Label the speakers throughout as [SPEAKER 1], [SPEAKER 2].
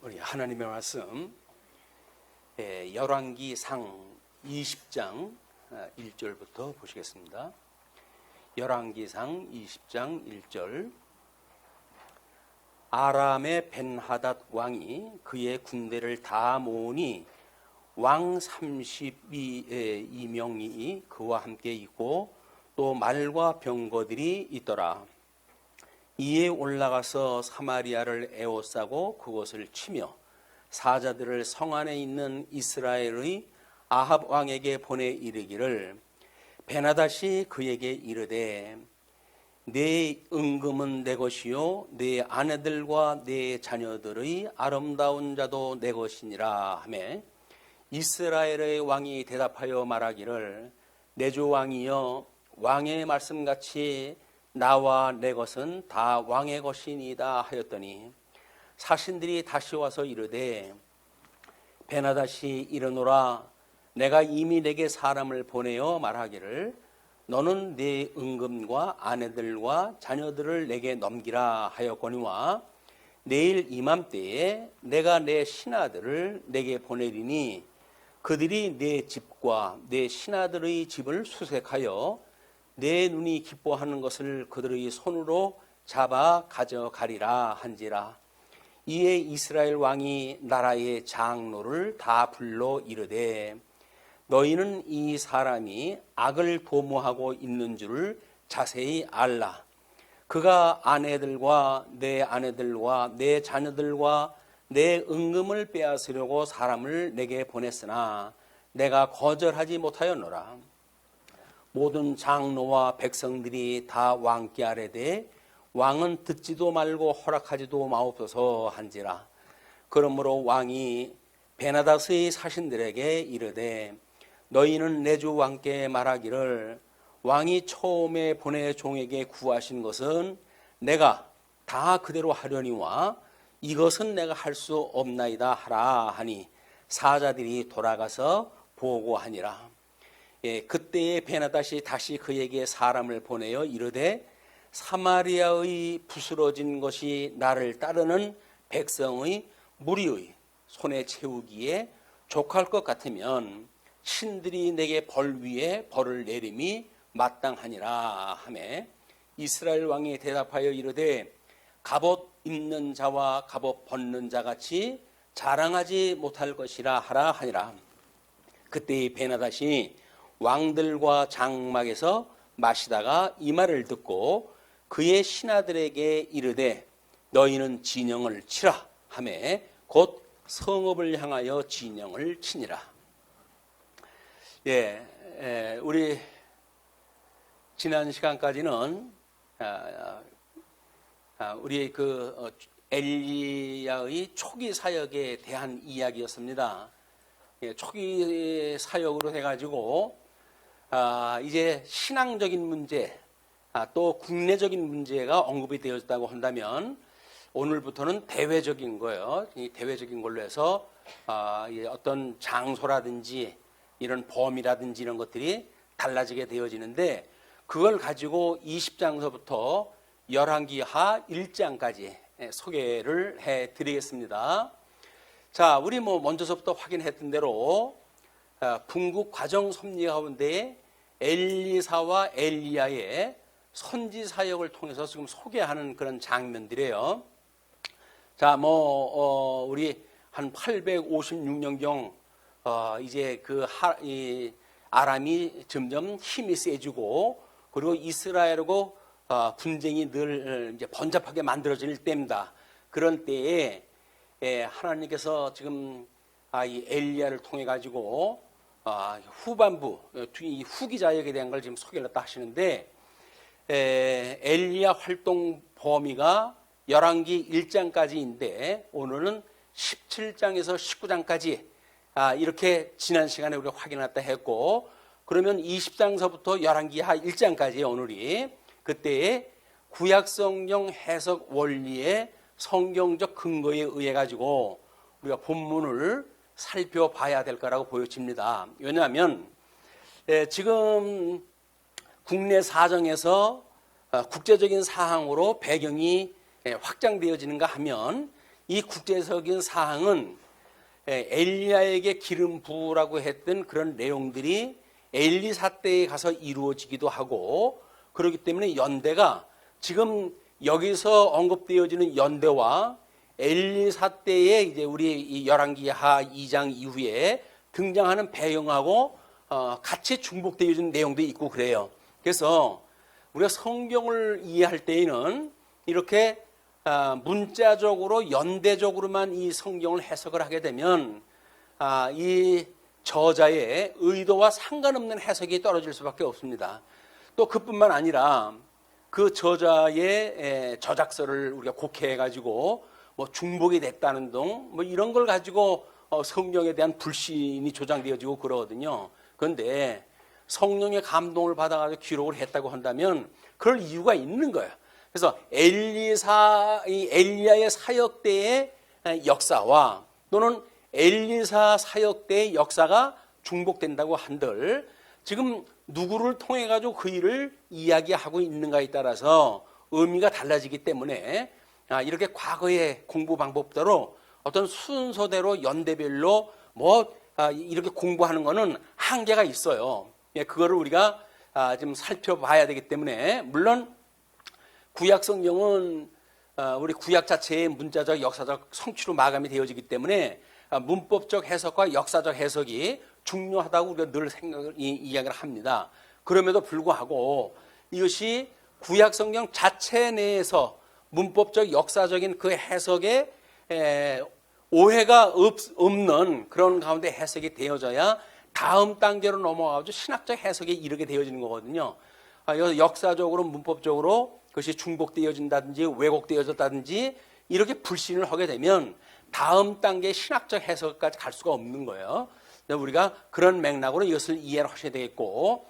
[SPEAKER 1] 우리 하나님의 말씀 열왕기상 20장 1절부터 보시겠습니다. 열왕기상 20장 1절. 아람의 벤하닷 왕이 그의 군대를 다 모으니 왕 32명이 그와 함께 있고 또 말과 병거들이 있더라. 이에 올라가서 사마리아를 에워싸고 그곳을 치며 사자들을 성 안에 있는 이스라엘의 아합 왕에게 보내 이르기를, 베나닷이 그에게 이르되 내 은금은 내 것이요 내 아내들과 내 자녀들의 아름다운 자도 내 것이니라 하매, 이스라엘의 왕이 대답하여 말하기를, 내 주 왕이여, 왕의 말씀같이 나와 내 것은 다 왕의 것이니이다 하였더니, 사신들이 다시 와서 이르되, 베나닷이 이르노라, 내가 이미 내게 사람을 보내어 말하기를 너는 네 은금과 아내들과 자녀들을 내게 넘기라 하였거니와, 내일 이맘때에 내가 내 신하들을 내게 보내리니 그들이 내 집과 내 신하들의 집을 수색하여 내 눈이 기뻐하는 것을 그들의 손으로 잡아 가져가리라 한지라. 이에 이스라엘 왕이 나라의 장로를 다 불러 이르되, 너희는 이 사람이 악을 도모하고 있는 줄을 자세히 알라. 그가 아내들과 내 자녀들과 내 은금을 빼앗으려고 사람을 내게 보냈으나 내가 거절하지 못하였노라. 모든 장로와 백성들이 다 왕께 아뢰되 왕은 듣지도 말고 허락하지도 마옵소서 한지라. 그러므로 왕이 베나닷의 사신들에게 이르되, 너희는 내 주 왕께 말하기를, 왕이 처음에 보내 종에게 구하신 것은 내가 다 그대로 하려니와 이것은 내가 할 수 없나이다 하라 하니, 사자들이 돌아가서 보고하니라. 그때에 베나닷이 다시 그에게 사람을 보내어 이르되, 사마리아의 부스러진 것이 나를 따르는 백성의 무리의 손에 채우기에 족할 것 같으면 신들이 내게 벌 위에 벌을 내림이 마땅하니라 하매, 이스라엘 왕이 대답하여 이르되, 갑옷 입는 자와 갑옷 벗는 자 같이 자랑하지 못할 것이라 하라 하니라. 그때 베나닷이 왕들과 장막에서 마시다가 이 말을 듣고 그의 신하들에게 이르되, 너희는 진영을 치라 하매 곧 성읍을 향하여 진영을 치니라. 우리 지난 시간까지는 우리 엘리야의 초기 사역에 대한 이야기였습니다. 초기 사역으로 해가지고 이제 신앙적인 문제, 또 국내적인 문제가 언급이 되었다고 한다면, 오늘부터는 대외적인 거예요. 이 대외적인 걸로 해서 어떤 장소라든지 이런 범위라든지 이런 것들이 달라지게 되어지는데, 그걸 가지고 20장서부터 열왕기하 1장까지 소개를 해드리겠습니다. 자, 우리 먼저서부터 확인했던 대로 궁극 과정 섭리 가운데 엘리사와 엘리야의 선지 사역을 통해서 지금 소개하는 그런 장면들이에요. 자, 우리 한 856년경 이제 이 아람이 점점 힘이 세지고, 그리고 이스라엘하고 분쟁이 늘 이제 번잡하게 만들어질 때입니다. 그런 때에 하나님께서 지금 이 엘리야를 통해 가지고 후반부, 이 후기 자역에 대한 걸 지금 소개를 했다 하시는데, 엘리야 활동 범위가 열왕기 1장까지인데 오늘은 17장에서 19장까지 이렇게 지난 시간에 우리가 확인했다 했고, 그러면 20장서부터 열왕기하 1장까지 오늘이 그때의 구약성경 해석 원리의 성경적 근거에 의해 가지고 우리가 본문을 살펴봐야 될 거라고 보여집니다. 왜냐하면 지금 국내 사정에서 국제적인 사항으로 배경이 확장되어지는가 하면, 이 국제적인 사항은 엘리야에게 기름 부으라고 했던 그런 내용들이 엘리사 때에 가서 이루어지기도 하고, 그렇기 때문에 연대가 지금 여기서 언급되어지는 연대와 엘리사 때에 이제 우리 이 열왕기하 2장 이후에 등장하는 배경하고 같이 중복되어지는 내용도 있고 그래요. 그래서 우리가 성경을 이해할 때에는 이렇게 문자적으로 연대적으로만 이 성경을 해석을 하게 되면 이 저자의 의도와 상관없는 해석이 떨어질 수밖에 없습니다. 또 그뿐만 아니라 그 저자의 저작서를 우리가 곡해해가지고 뭐 중복이 됐다는 등 뭐 이런 걸 가지고 성경에 대한 불신이 조장되어지고 그러거든요. 그런데 성령의 감동을 받아가지고 기록을 했다고 한다면 그럴 이유가 있는 거예요. 그래서 엘리야의 사역 때의 역사와 또는 엘리사 사역 때의 역사가 중복된다고 한들 지금 누구를 통해 가지고 그 일을 이야기하고 있는가에 따라서 의미가 달라지기 때문에 이렇게 과거의 공부 방법대로 어떤 순서대로 연대별로 이렇게 공부하는 거는 한계가 있어요. 그거를 우리가 좀 살펴봐야 되기 때문에, 물론 구약 성경은 우리 구약 자체의 문자적 역사적 성취로 마감이 되어지기 때문에 문법적 해석과 역사적 해석이 중요하다고 우리가 늘 이야기를 합니다. 그럼에도 불구하고 이것이 구약 성경 자체 내에서 문법적 역사적인 그 해석에 오해가 없는 그런 가운데 해석이 되어져야 다음 단계로 넘어가서 신학적 해석에 이르게 되어지는 거거든요. 역사적으로 문법적으로 그것이 중복되어진다든지 왜곡되어졌다든지 이렇게 불신을 하게 되면 다음 단계의 신학적 해석까지 갈 수가 없는 거예요. 우리가 그런 맥락으로 이것을 이해를 하셔야 되겠고,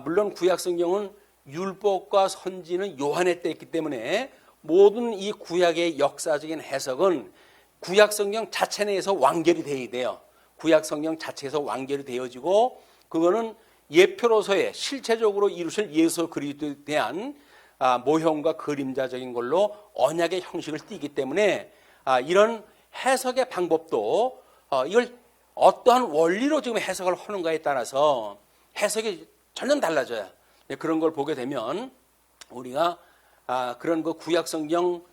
[SPEAKER 1] 물론 구약 성경은 율법과 선지는 요한의 때 있기 때문에 모든 이 구약의 역사적인 해석은 구약 성경 자체 내에서 완결이 되어야 돼요. 구약 성경 자체에서 완결이 되어지고, 그거는 예표로서의 실체적으로 이루실 예수 그리스도에 대한 모형과 그림자적인 걸로 언약의 형식을 띠기 때문에 이런 해석의 방법도 이걸 어떠한 원리로 지금 해석을 하는가에 따라서 해석이 전혀 달라져요. 그런 걸 보게 되면 우리가 그런 그 구약 성경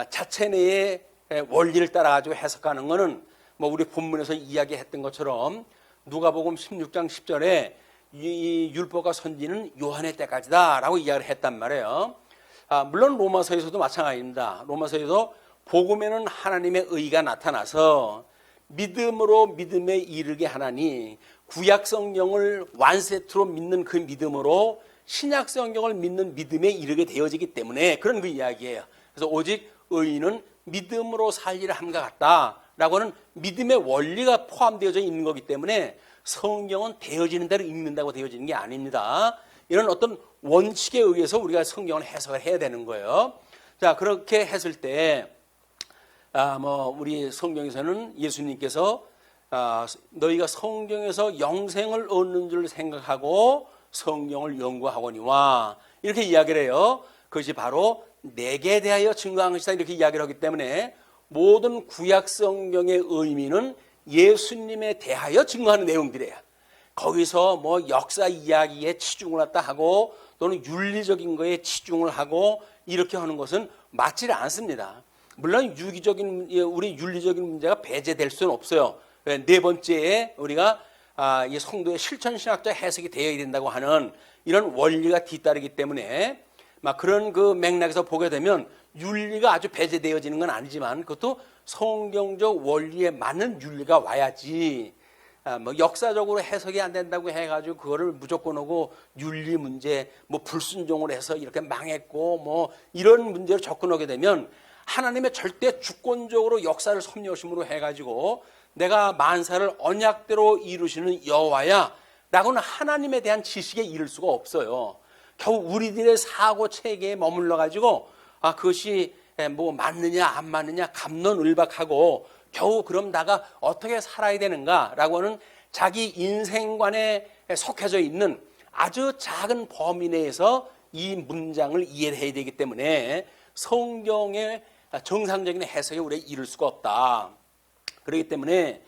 [SPEAKER 1] 자체 내의 원리를 따라 가지고 해석하는 것은 뭐 우리 본문에서 이야기했던 것처럼 누가복음 16장 10절에 이 율법과 선지는 요한의 때까지다라고 이야기를 했단 말이에요. 물론 로마서에서도 마찬가지입니다. 로마서에도 복음에는 하나님의 의가 나타나서 믿음으로 믿음에 이르게 하나니, 구약 성경을 완세트로 믿는 그 믿음으로 신약 성경을 믿는 믿음에 이르게 되어지기 때문에 그런 그 이야기예요. 그래서 오직 의인은 믿음으로 살리라 함과 같다라고 하는 믿음의 원리가 포함되어져 있는 거기 때문에 성경은 되어지는 대로 읽는다고 되어지는 게 아닙니다. 이런 어떤 원칙에 의해서 우리가 성경을 해석을 해야 되는 거예요. 자, 그렇게 했을 때 우리 성경에서는 예수님께서 너희가 성경에서 영생을 얻는 줄 생각하고 성경을 연구하거니와 이렇게 이야기를 해요. 그것이 바로 내게 대하여 증거한 것이다 이렇게 이야기를 하기 때문에 모든 구약 성경의 의미는 예수님에 대하여 증거하는 내용들이에요. 거기서 뭐 역사 이야기에 치중을 했다 하고 또는 윤리적인 거에 치중을 하고 이렇게 하는 것은 맞지 않습니다. 물론 우리 윤리적인 문제가 배제될 수는 없어요. 네 번째에 우리가 이 성도의 실천신학적 해석이 되어야 된다고 하는 이런 원리가 뒤따르기 때문에 그런 그 맥락에서 보게 되면 윤리가 아주 배제되어지는 건 아니지만 그것도 성경적 원리에 맞는 윤리가 와야지 역사적으로 해석이 안 된다고 해가지고 그거를 무조건 하고 윤리 문제 불순종을 해서 이렇게 망했고 이런 문제로 접근하게 되면 하나님의 절대 주권적으로 역사를 섭리하심으로 해가지고 내가 만사를 언약대로 이루시는 여호와야 라고는 하나님에 대한 지식에 이를 수가 없어요. 겨우 우리들의 사고 체계에 머물러 가지고 그것이 맞느냐 안 맞느냐 갑론을박하고 겨우 그럼 나가 어떻게 살아야 되는가라고 하는 자기 인생관에 속해져 있는 아주 작은 범위 내에서 이 문장을 이해해야 되기 때문에 성경의 정상적인 해석에 우리가 이룰 수가 없다. 그렇기 때문에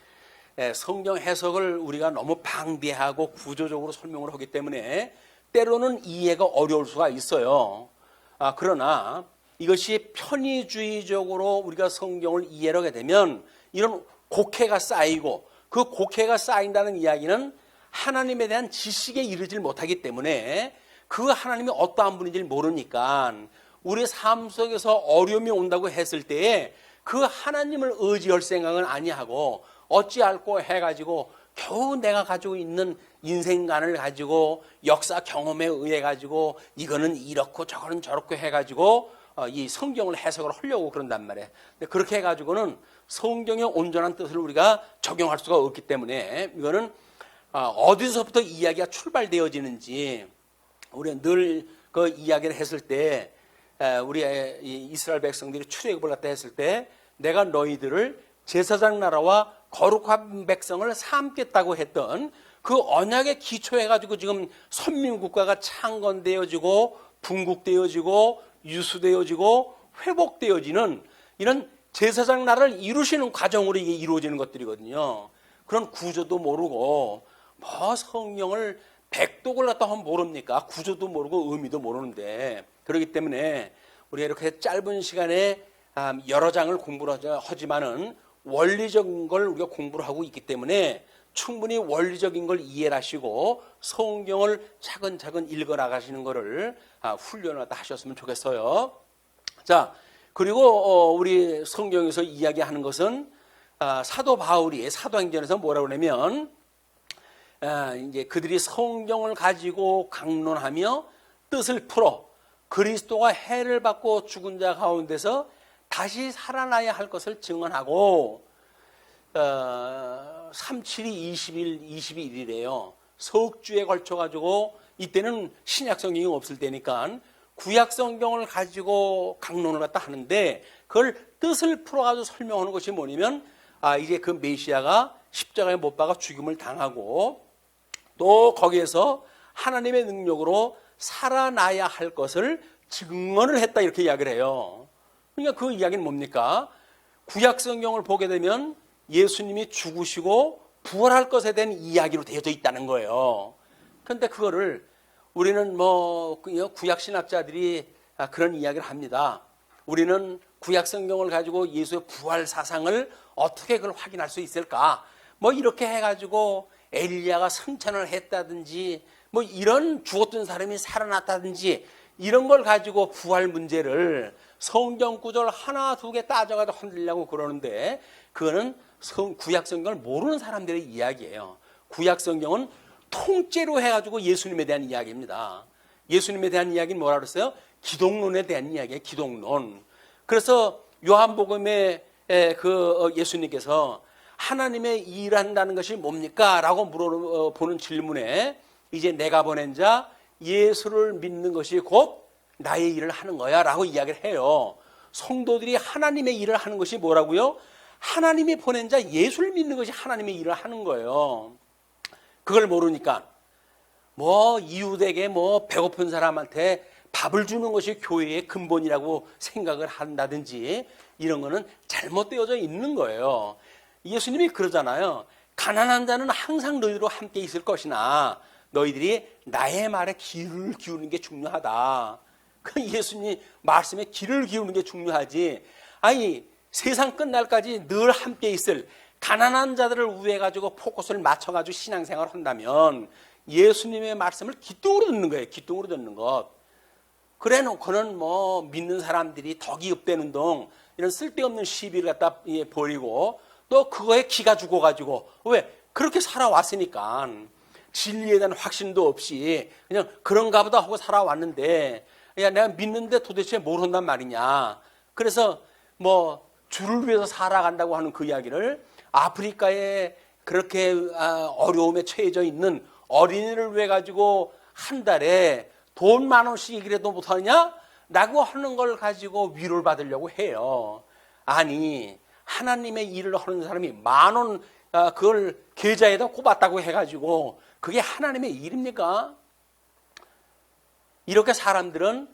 [SPEAKER 1] 성경 해석을 우리가 너무 방대하고 구조적으로 설명을 하기 때문에 때로는 이해가 어려울 수가 있어요. 그러나 이것이 편의주의적으로 우리가 성경을 이해를 하게 되면 이런 곡해가 쌓이고, 그 곡해가 쌓인다는 이야기는 하나님에 대한 지식에 이르질 못하기 때문에 그 하나님이 어떠한 분인지 모르니까 우리 삶 속에서 어려움이 온다고 했을 때에 그 하나님을 의지할 생각은 아니하고 어찌할꼬 해가지고 겨우 내가 가지고 있는 인생관을 가지고 역사 경험에 의해 가지고 이거는 이렇고 저거는 저렇고 해가지고 이 성경을 해석을 하려고 그런단 말이에요. 근데 그렇게 해가지고는 성경의 온전한 뜻을 우리가 적용할 수가 없기 때문에 이거는 어디서부터 이야기가 출발되어지는지 우리가 늘 그 이야기를 했을 때 우리 이스라엘 백성들이 출애굽을 갖다 했을 때 내가 너희들을 제사장 나라와 거룩한 백성을 삼겠다고 했던 그 언약에 기초해가지고 지금 선민국가가 창건되어지고 분국되어지고 유수되어지고 회복되어지는 이런 제사장 나라를 이루시는 과정으로 이게 이루어지는 것들이거든요. 그런 구조도 모르고 뭐 성경을 백독을 갖다 하면 모릅니까? 구조도 모르고 의미도 모르는데, 그렇기 때문에 우리가 이렇게 짧은 시간에 여러 장을 공부를 하지만은 원리적인 걸 우리가 공부를 하고 있기 때문에 충분히 원리적인 걸 이해를 하시고 성경을 차근차근 읽어 나가시는 것을 훈련을 하셨으면 좋겠어요. 자, 그리고 우리 성경에서 이야기하는 것은 사도 바울이 사도행전에서 뭐라고 하냐면 이제 그들이 성경을 가지고 강론하며 뜻을 풀어 그리스도가 해를 받고 죽은 자 가운데서 다시 살아나야 할 것을 증언하고 372 21일이래요. 석주에 걸쳐 가지고 이때는 신약 성경이 없을 때니까 구약 성경을 가지고 강론을 갖다 하는데 그걸 뜻을 풀어 가지고 설명하는 것이 뭐냐면 이제 그 메시아가 십자가에 못 박아 죽임을 당하고 또 거기에서 하나님의 능력으로 살아나야 할 것을 증언을 했다, 이렇게 이야기를 해요. 그러니까 그 이야기는 뭡니까? 구약 성경을 보게 되면 예수님이 죽으시고 부활할 것에 대한 이야기로 되어져 있다는 거예요. 그런데 그거를 우리는 뭐 구약 신학자들이 그런 이야기를 합니다. 우리는 구약 성경을 가지고 예수의 부활 사상을 어떻게 그걸 확인할 수 있을까? 뭐 이렇게 해가지고 엘리야가 승천을 했다든지 뭐 이런 죽었던 사람이 살아났다든지 이런 걸 가지고 부활 문제를 성경 구절 하나 두 개 따져가지고 흔들려고 그러는데 그거는 구약 성경을 모르는 사람들의 이야기예요. 구약 성경은 통째로 해가지고 예수님에 대한 이야기입니다. 예수님에 대한 이야기는 뭐라 그랬어요? 기독론에 대한 이야기예요. 기독론. 그래서 요한복음에 예수님께서 하나님의 일한다는 것이 뭡니까? 라고 물어보는 질문에 이제 내가 보낸 자 예수를 믿는 것이 곧 나의 일을 하는 거야 라고 이야기를 해요. 성도들이 하나님의 일을 하는 것이 뭐라고요? 하나님이 보낸 자 예수를 믿는 것이 하나님의 일을 하는 거예요. 그걸 모르니까 뭐 이웃에게 뭐 배고픈 사람한테 밥을 주는 것이 교회의 근본이라고 생각을 한다든지 이런 거는 잘못되어져 있는 거예요. 예수님이 그러잖아요. 가난한 자는 항상 너희들과 함께 있을 것이나 너희들이 나의 말에 귀를 기울이는 게 중요하다. 그 예수님 말씀에 귀를 기울이는 게 중요하지. 아니 세상 끝날까지 늘 함께 있을 가난한 자들을 위해 가지고 포커스를 맞춰가지고 신앙생활을 한다면 예수님의 말씀을 기뚱으로 듣는 거예요. 기뚱으로 듣는 것. 그래 놓고는 뭐 믿는 사람들이 덕이 없대는 동 이런 쓸데없는 시비를 갖다 버리고 또 그거에 기가 죽어가지고 왜? 그렇게 살아왔으니까 진리에 대한 확신도 없이 그냥 그런가 보다 하고 살아왔는데 야 내가 믿는데 도대체 뭘 한단 말이냐. 그래서 뭐 주를 위해서 살아간다고 하는 그 이야기를 아프리카에 그렇게 어려움에 처해져 있는 어린이를 위해 가지고 한 달에 돈 10,000원씩이라도 못하느냐? 라고 하는 걸 가지고 위로를 받으려고 해요. 아니 하나님의 일을 하는 사람이 10,000원 그걸 계좌에다 꼽았다고 해가지고 그게 하나님의 일입니까? 이렇게 사람들은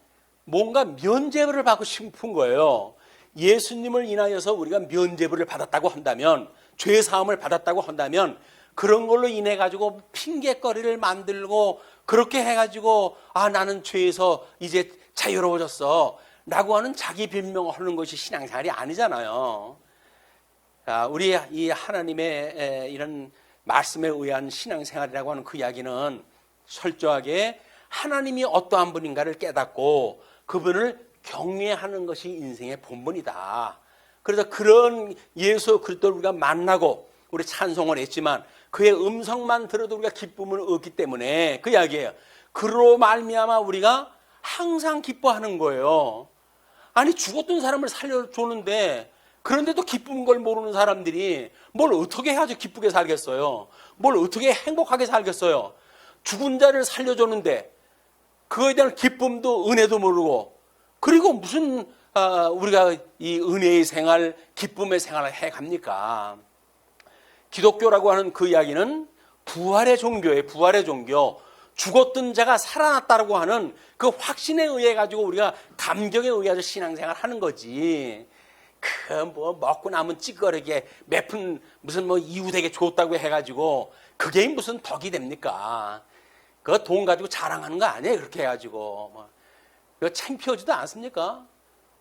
[SPEAKER 1] 뭔가 면죄부를 받고 싶은 거예요. 예수님을 인하여서 우리가 면죄부를 받았다고 한다면, 죄 사함을 받았다고 한다면, 그런 걸로 인해 가지고 핑계거리를 만들고 그렇게 해가지고 나는 죄에서 이제 자유로워졌어 라고 하는 자기 변명을 하는 것이 신앙생활이 아니잖아요. 우리 이 하나님의 이런 말씀에 의한 신앙생활이라고 하는 그 이야기는 철저하게 하나님이 어떠한 분인가를 깨닫고 그분을 경외하는 것이 인생의 본분이다. 그래서 그런 예수 그리스도를 우리가 만나고 우리 찬송을 했지만 그의 음성만 들어도 우리가 기쁨을 얻기 때문에 그 이야기예요. 그로 말미암아 우리가 항상 기뻐하는 거예요. 아니 죽었던 사람을 살려주는데 그런데도 기쁜 걸 모르는 사람들이 뭘 어떻게 해야지 기쁘게 살겠어요? 뭘 어떻게 행복하게 살겠어요? 죽은 자를 살려줬는데 그거에 대한 기쁨도 은혜도 모르고 그리고 무슨 우리가 이 은혜의 생활, 기쁨의 생활을 해갑니까? 기독교라고 하는 그 이야기는 부활의 종교예요. 부활의 종교. 죽었던 자가 살아났다고 하는 그 확신에 의해 가지고 우리가 감격에 의해서 신앙생활 하는 거지. 그 뭐 먹고 남은 찌꺼리게 몇 푼 무슨 뭐 이웃에게 줬다고 해가지고 그게 무슨 덕이 됩니까? 그 돈 가지고 자랑하는 거 아니에요. 그렇게 해가지고 뭐 그거 창피하지도 않습니까?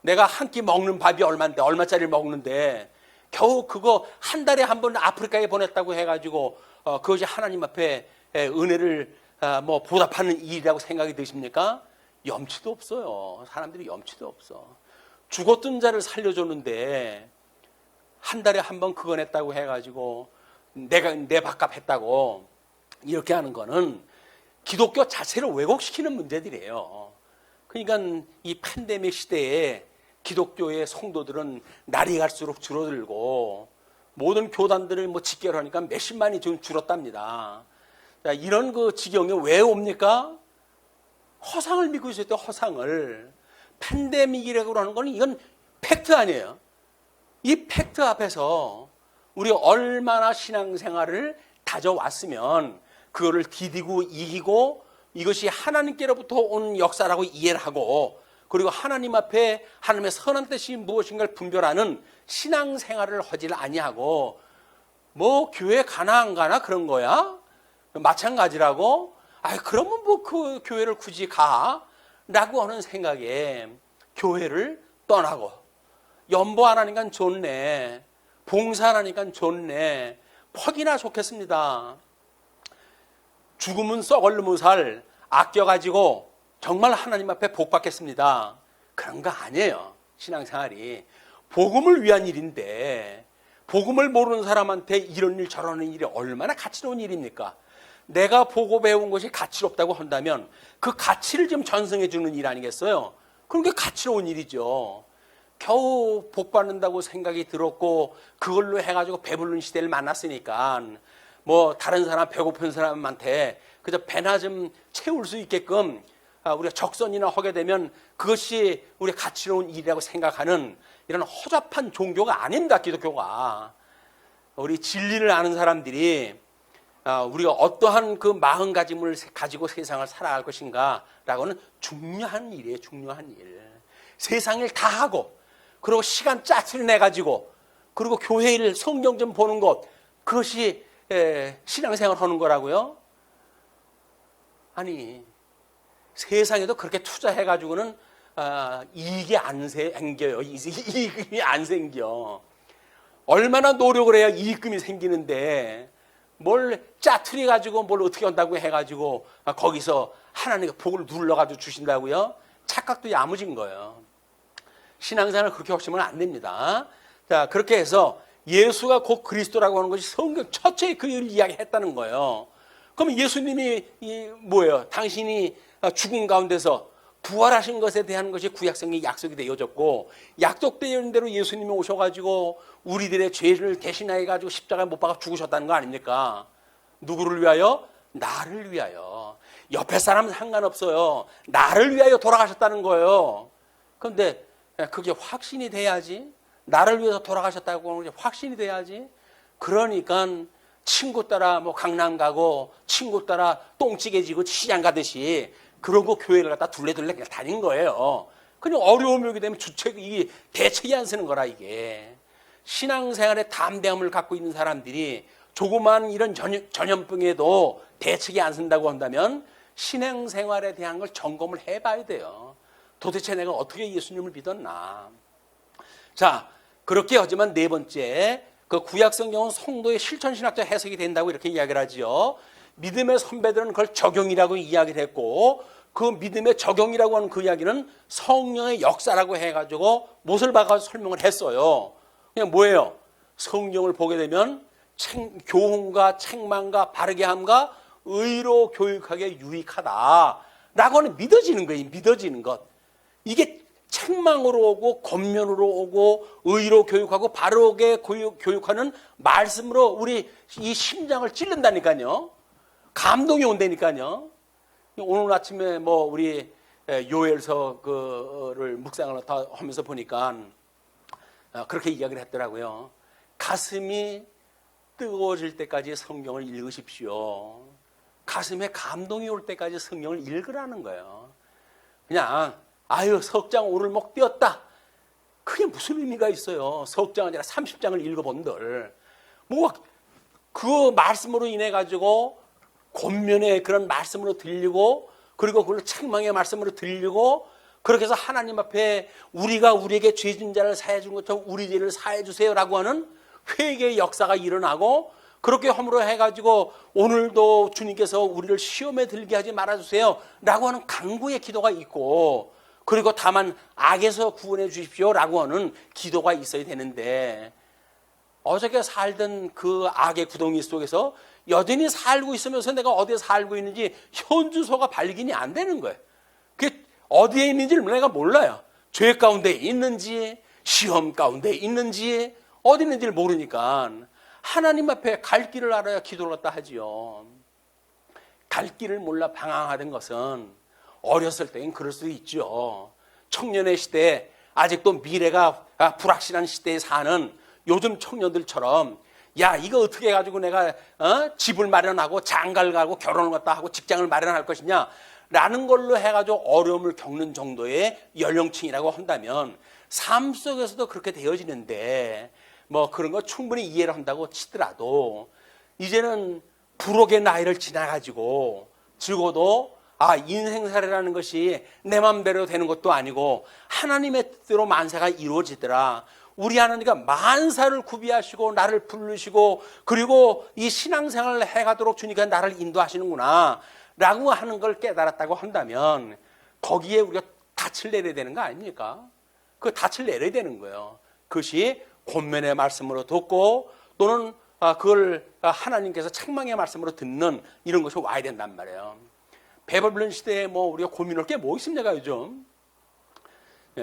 [SPEAKER 1] 내가 한 끼 먹는 밥이 얼마인데 얼마짜리를 먹는데 겨우 그거 한 달에 한 번 아프리카에 보냈다고 해가지고 그것이 하나님 앞에 은혜를 뭐 보답하는 일이라고 생각이 드십니까? 염치도 없어요. 사람들이 염치도 없어. 죽었던 자를 살려줬는데 한 달에 한 번 그거 냈다고 해가지고 내가 내 밥값 했다고 이렇게 하는 거는 기독교 자체를 왜곡시키는 문제들이에요. 그러니까 이 팬데믹 시대에 기독교의 성도들은 날이 갈수록 줄어들고 모든 교단들을 뭐 직결하니까 몇십만이 좀 줄었답니다. 자, 이런 그 지경에 왜 옵니까? 허상을 믿고 있어요. 허상을. 팬데믹이라고 하는 건 이건 팩트 아니에요. 이 팩트 앞에서 우리가 얼마나 신앙생활을 다져왔으면 그거를 디디고 이기고 이것이 하나님께로부터 온 역사라고 이해를 하고 그리고 하나님 앞에 하나님의 선한 뜻이 무엇인가를 분별하는 신앙생활을 하지를 아니하고 뭐 교회 가나 안 가나 그런 거야? 마찬가지라고? 그러면 뭐 그 교회를 굳이 가? 라고 하는 생각에 교회를 떠나고 연보 안 하니까 좋네. 봉사 안 하니까 좋네. 퍽이나 좋겠습니다. 죽으면 썩을 살 아껴가지고 정말 하나님 앞에 복 받겠습니다. 그런 거 아니에요. 신앙생활이. 복음을 위한 일인데 복음을 모르는 사람한테 이런 일 저런 일이 얼마나 가치로운 일입니까? 내가 보고 배운 것이 가치롭다고 한다면 그 가치를 좀 전승해 주는 일 아니겠어요? 그런 게 가치로운 일이죠. 겨우 복 받는다고 생각이 들었고 그걸로 해가지고 배부른 시대를 만났으니까 뭐 다른 사람 배고픈 사람한테 그저 배나 좀 채울 수 있게끔 우리가 적선이나 하게 되면 그것이 우리 가치로운 일이라고 생각하는 이런 허접한 종교가 아닙니다. 기독교가. 우리 진리를 아는 사람들이 우리가 어떠한 그 마음가짐을 가지고 세상을 살아갈 것인가라고는 중요한 일이에요. 중요한 일. 세상 일 다 하고 그리고 시간 짜투리 내가지고 그리고 교회 일 성경 좀 보는 것 그것이 신앙생활 하는 거라고요? 아니 세상에도 그렇게 투자해가지고는 이익이 안 생겨요. 이익이 안 생겨. 얼마나 노력을 해야 이익금이 생기는데 뭘 짜투리 가지고 뭘 어떻게 한다고 해가지고 거기서 하나님의 복을 눌러가지고 주신다고요? 착각도 야무진 거예요. 신앙생활을 그렇게 하시면 안 됩니다. 자, 그렇게 해서 예수가 곧 그리스도라고 하는 것이 성경 첫째 그 일을 이야기했다는 거예요. 그럼 예수님이 뭐예요? 당신이 죽은 가운데서 부활하신 것에 대한 것이 구약성의 약속이 되어졌고 약속되어 대로 예수님이 오셔가지고 우리들의 죄를 대신해가지고 십자가에 못 박아 죽으셨다는 거 아닙니까? 누구를 위하여? 나를 위하여. 옆에 사람은 상관없어요. 나를 위하여 돌아가셨다는 거예요. 그런데 그게 확신이 돼야지. 나를 위해서 돌아가셨다고 하는 게 확신이 돼야지. 그러니까 친구 따라 뭐 강남 가고 친구 따라 똥찌개 지고 시장 가듯이 그러고 교회를 갖다 둘레둘레 다닌 거예요. 그냥 어려움이 오게 되면 주책이 대책이 안 서는 거라 이게. 신앙생활에 담대함을 갖고 있는 사람들이 조그마한 이런 전염병에도 대책이 안 선다고 한다면 신앙생활에 대한 걸 점검을 해봐야 돼요. 도대체 내가 어떻게 예수님을 믿었나. 자, 그렇게 하지만 네 번째, 그 구약성경은 성도의 실천신학적 해석이 된다고 이렇게 이야기를 하지요. 믿음의 선배들은 그걸 적용이라고 이야기를 했고, 그 믿음의 적용이라고 하는 그 이야기는 성령의 역사라고 해가지고 못을 박아서 설명을 했어요. 그냥 뭐예요? 성경을 보게 되면 교훈과 책망과 바르게 함과 의로 교육하기에 유익하다라고 하는 믿어지는 거예요. 믿어지는 것. 이게 책망으로 오고 권면으로 오고 의로 교육하고 바르게 교육하는 말씀으로 우리 이 심장을 찔른다니까요. 감동이 온다니까요. 오늘 아침에 뭐 우리 요엘서 그를 묵상을 하면서 보니까 그렇게 이야기를 했더라고요. 가슴이 뜨거워질 때까지 성경을 읽으십시오. 가슴에 감동이 올 때까지 성경을 읽으라는 거예요. 그냥 아유 석장 오늘 목 띄었다. 그게 무슨 의미가 있어요. 석장 아니라 30장을 읽어본들. 뭐 그 말씀으로 인해 가지고 권면의 그런 말씀으로 들리고 그리고 그걸 책망의 말씀으로 들리고 그렇게 해서 하나님 앞에 우리가 우리에게 죄진 자를 사해 준 것처럼 우리 죄를 사해 주세요라고 하는 회개의 역사가 일어나고 그렇게 함으로 해가지고 오늘도 주님께서 우리를 시험에 들게 하지 말아주세요 라고 하는 간구의 기도가 있고 그리고 다만 악에서 구원해 주십시오 라고 하는 기도가 있어야 되는데 어저께 살던 그 악의 구덩이 속에서 여전히 살고 있으면서 내가 어디에 살고 있는지 현주소가 발견이 안 되는 거예요. 그게 어디에 있는지를 내가 몰라요. 죄 가운데 있는지 시험 가운데 있는지 어디 있는지를 모르니까 하나님 앞에 갈 길을 알아야 기도를 갖다 하지요. 갈 길을 몰라 방황하던 것은 어렸을 때는 그럴 수도 있죠. 청년의 시대에 아직도 미래가 불확실한 시대에 사는 요즘 청년들처럼 야 이거 어떻게 해가지고 내가 집을 마련하고 장가를 가고 결혼을 갖다 하고 직장을 마련할 것이냐 라는 걸로 해가지고 어려움을 겪는 정도의 연령층이라고 한다면 삶 속에서도 그렇게 되어지는데 뭐 그런 거 충분히 이해를 한다고 치더라도 이제는 부록의 나이를 지나가지고 적어도 인생살이라는 것이 내 맘대로 되는 것도 아니고 하나님의 뜻대로 만사가 이루어지더라. 우리 하나님과 만사를 구비하시고 나를 부르시고 그리고 이 신앙생활을 해가도록 주님께서 나를 인도하시는구나 라고 하는 걸 깨달았다고 한다면 거기에 우리가 닻을 내려야 되는 거 아닙니까? 그 닻을 내려야 되는 거예요. 그것이 권면의 말씀으로 듣고 또는 그걸 하나님께서 책망의 말씀으로 듣는 이런 것이 와야 된단 말이에요. 배불른 시대에 뭐 우리가 고민할 게 뭐 있습니까 요즘?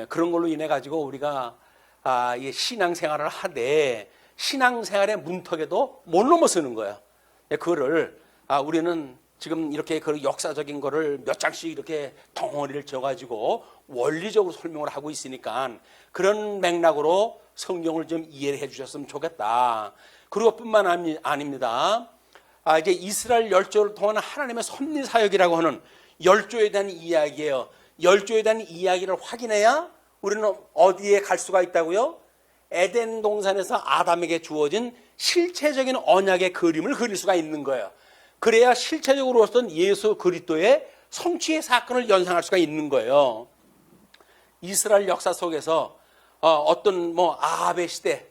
[SPEAKER 1] 그런 걸로 인해 가지고 우리가 이 신앙생활을 하되 신앙생활의 문턱에도 못 넘어서는 거예요. 그거를 우리는 지금 이렇게 그 역사적인 거를 몇 장씩 이렇게 덩어리를 져가지고 원리적으로 설명을 하고 있으니까 그런 맥락으로 성경을 좀 이해를 해주셨으면 좋겠다. 그리고 뿐만 아닙니다. 이제 이스라엘 열조를 통한 하나님의 섭리 사역이라고 하는 열조에 대한 이야기예요. 열조에 대한 이야기를 확인해야 우리는 어디에 갈 수가 있다고요? 에덴 동산에서 아담에게 주어진 실체적인 언약의 그림을 그릴 수가 있는 거예요. 그래야 실체적으로 어떤 예수 그리스도의 성취의 사건을 연상할 수가 있는 거예요. 이스라엘 역사 속에서 어떤 뭐 아합의 시대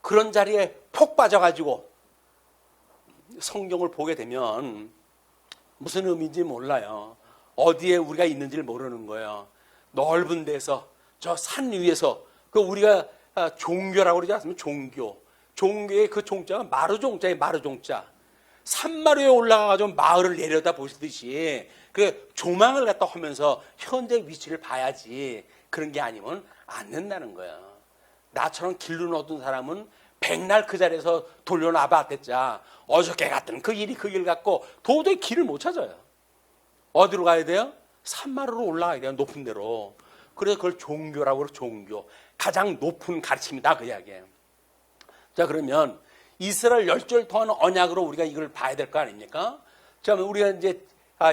[SPEAKER 1] 그런 자리에 폭 빠져가지고 성경을 보게 되면 무슨 의미인지 몰라요. 어디에 우리가 있는지를 모르는 거예요. 넓은 데서 저 산 위에서 그 우리가 종교라고 그러지 않습니까? 종교의 그 종자가 마루종자예요. 마루종자. 산마루에 올라가가지고 마을을 내려다 보시듯이 그 조망을 갖다 하면서 현재 위치를 봐야지 그런 게 아니면 안 된다는 거예요. 나처럼 길로 얻은 사람은 백날 그 자리에서 돌려놔봤댔자 어저께 갔던 그 일이 그 일 같고 도저히 길을 못 찾아요. 어디로 가야 돼요? 산마루로 올라가야 돼요. 높은 데로. 그래서 그걸 종교라고 그래요. 종교. 가장 높은 가르침이다 그 이야기예요. 자 그러면 이스라엘 열조를 통한 언약으로 우리가 이걸 봐야 될 거 아닙니까? 자 우리가 이제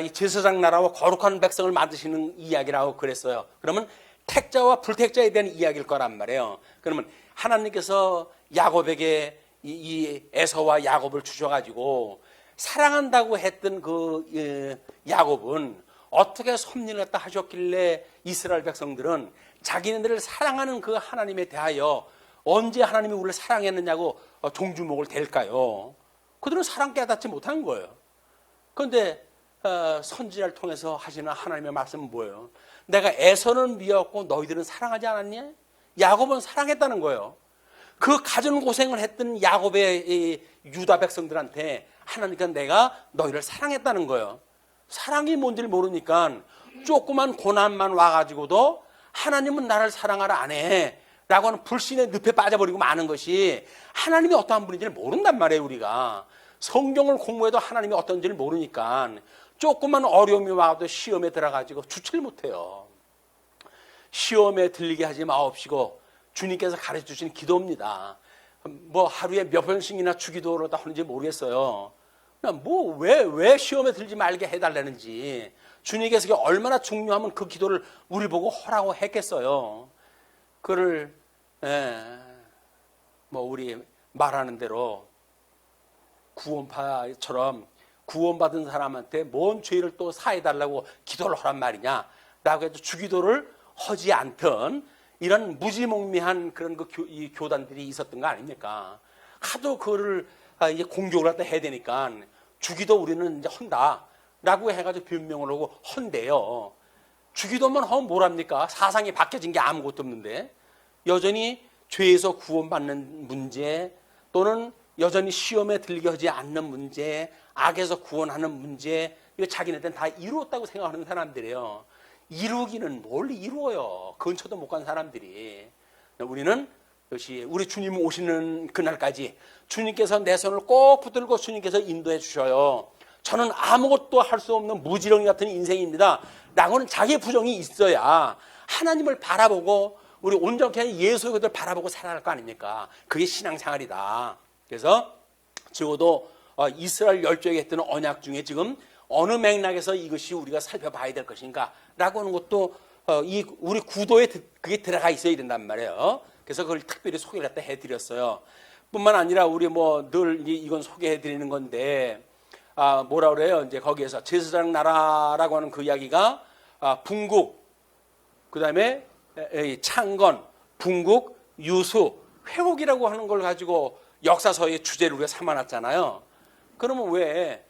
[SPEAKER 1] 이 제사장 나라와 거룩한 백성을 만드시는 이야기라고 그랬어요. 그러면 택자와 불택자에 대한 이야기일 거란 말이에요. 그러면 하나님께서 야곱에게 이 에서와 야곱을 주셔가지고 사랑한다고 했던 그 야곱은 어떻게 섭리를 갖다 하셨길래 이스라엘 백성들은 자기네들을 사랑하는 그 하나님에 대하여 언제 하나님이 우리를 사랑했느냐고 종주목을 댈까요? 그들은 사랑 깨닫지 못한 거예요. 그런데 선지자를 통해서 하시는 하나님의 말씀은 뭐예요? 내가 에서는 미웠고 너희들은 사랑하지 않았니? 야곱은 사랑했다는 거예요. 그 가진 고생을 했던 야곱의 유다 백성들한테 하나님께서 내가 너희를 사랑했다는 거예요. 사랑이 뭔지를 모르니까 조그만 고난만 와가지고도 하나님은 나를 사랑하라 안 해 라고 하는 불신의 늪에 빠져버리고 마는 것이 하나님이 어떠한 분인지를 모른단 말이에요. 우리가 성경을 공부해도 하나님이 어떤지를 모르니까 조그만 어려움이 와도 시험에 들어가지고 주체를 못해요. 시험에 들리게 하지 마옵시고 주님께서 가르쳐주신 기도입니다. 뭐 하루에 몇 번씩이나 주기도를 하는지 모르겠어요. 왜 시험에 들지 말게 해달라는지 주님께서 얼마나 중요하면 그 기도를 우리 보고 하라고 했겠어요. 그를 우리 말하는 대로 구원파처럼 구원받은 사람한테 뭔 죄를 또 사해달라고 기도를 하란 말이냐 라고 해도 주기도를 하지 않던 이런 무지몽매한 그런 이 교단들이 있었던 거 아닙니까? 하도 그거를 이제 공격을 갖다 해야 되니까 주기도 우리는 이제 한다라고 해가지고 변명을 하고 헌대요. 주기도만 하면 뭐랍니까? 사상이 바뀌어진 게 아무것도 없는데 여전히 죄에서 구원받는 문제 또는 여전히 시험에 들게 하지 않는 문제, 악에서 구원하는 문제, 이거 자기네들은 다 이루었다고 생각하는 사람들이에요. 이루기는 뭘 이루어요? 근처도 못 간 사람들이. 우리는 역시 우리 주님 오시는 그날까지 주님께서 내 손을 꼭 붙들고 주님께서 인도해 주셔요. 저는 아무것도 할 수 없는 무지렁이 같은 인생입니다. 라고는 자기의 부정이 있어야 하나님을 바라보고 우리 온전히 예수의 그들 바라보고 살아갈 거 아닙니까? 그게 신앙생활이다. 그래서 적어도 이스라엘 열조에게 했던 언약 중에 지금 어느 맥락에서 이것이 우리가 살펴봐야 될 것인가 라고 하는 것도 우리 구도에 그게 들어가 있어야 된단 말이에요. 그래서 그걸 특별히 소개를 갖다 해드렸어요. 뿐만 아니라 우리 늘 이건 소개해 드리는 건데 뭐라 그래요? 이제 거기에서 제사장 나라라고 하는 그 이야기가 분국, 그 다음에 창건, 분국, 유수, 회복이라고 하는 걸 가지고 역사서의 주제를 우리가 삼아놨잖아요. 그러면 왜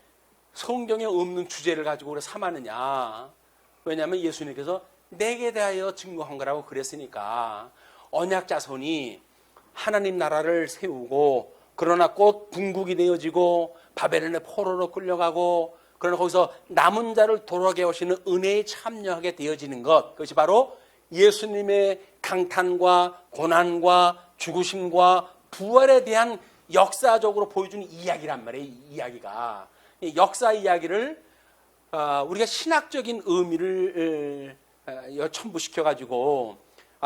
[SPEAKER 1] 성경에 없는 주제를 가지고 우리가 삼았느냐? 왜냐하면 예수님께서 내게 대하여 증거한 거라고 그랬으니까. 언약 자손이 하나님 나라를 세우고 그러나 곧 분국이 되어지고 바벨론의 포로로 끌려가고 그러나 거기서 남은 자를 돌아오게 하시는 은혜에 참여하게 되어지는 것, 그것이 바로 예수님의 강탄과 고난과 죽으심과 부활에 대한 역사적으로 보여주는 이야기란 말이에요. 이 이야기가 역사 이야기를 우리가 신학적인 의미를 첨부시켜 가지고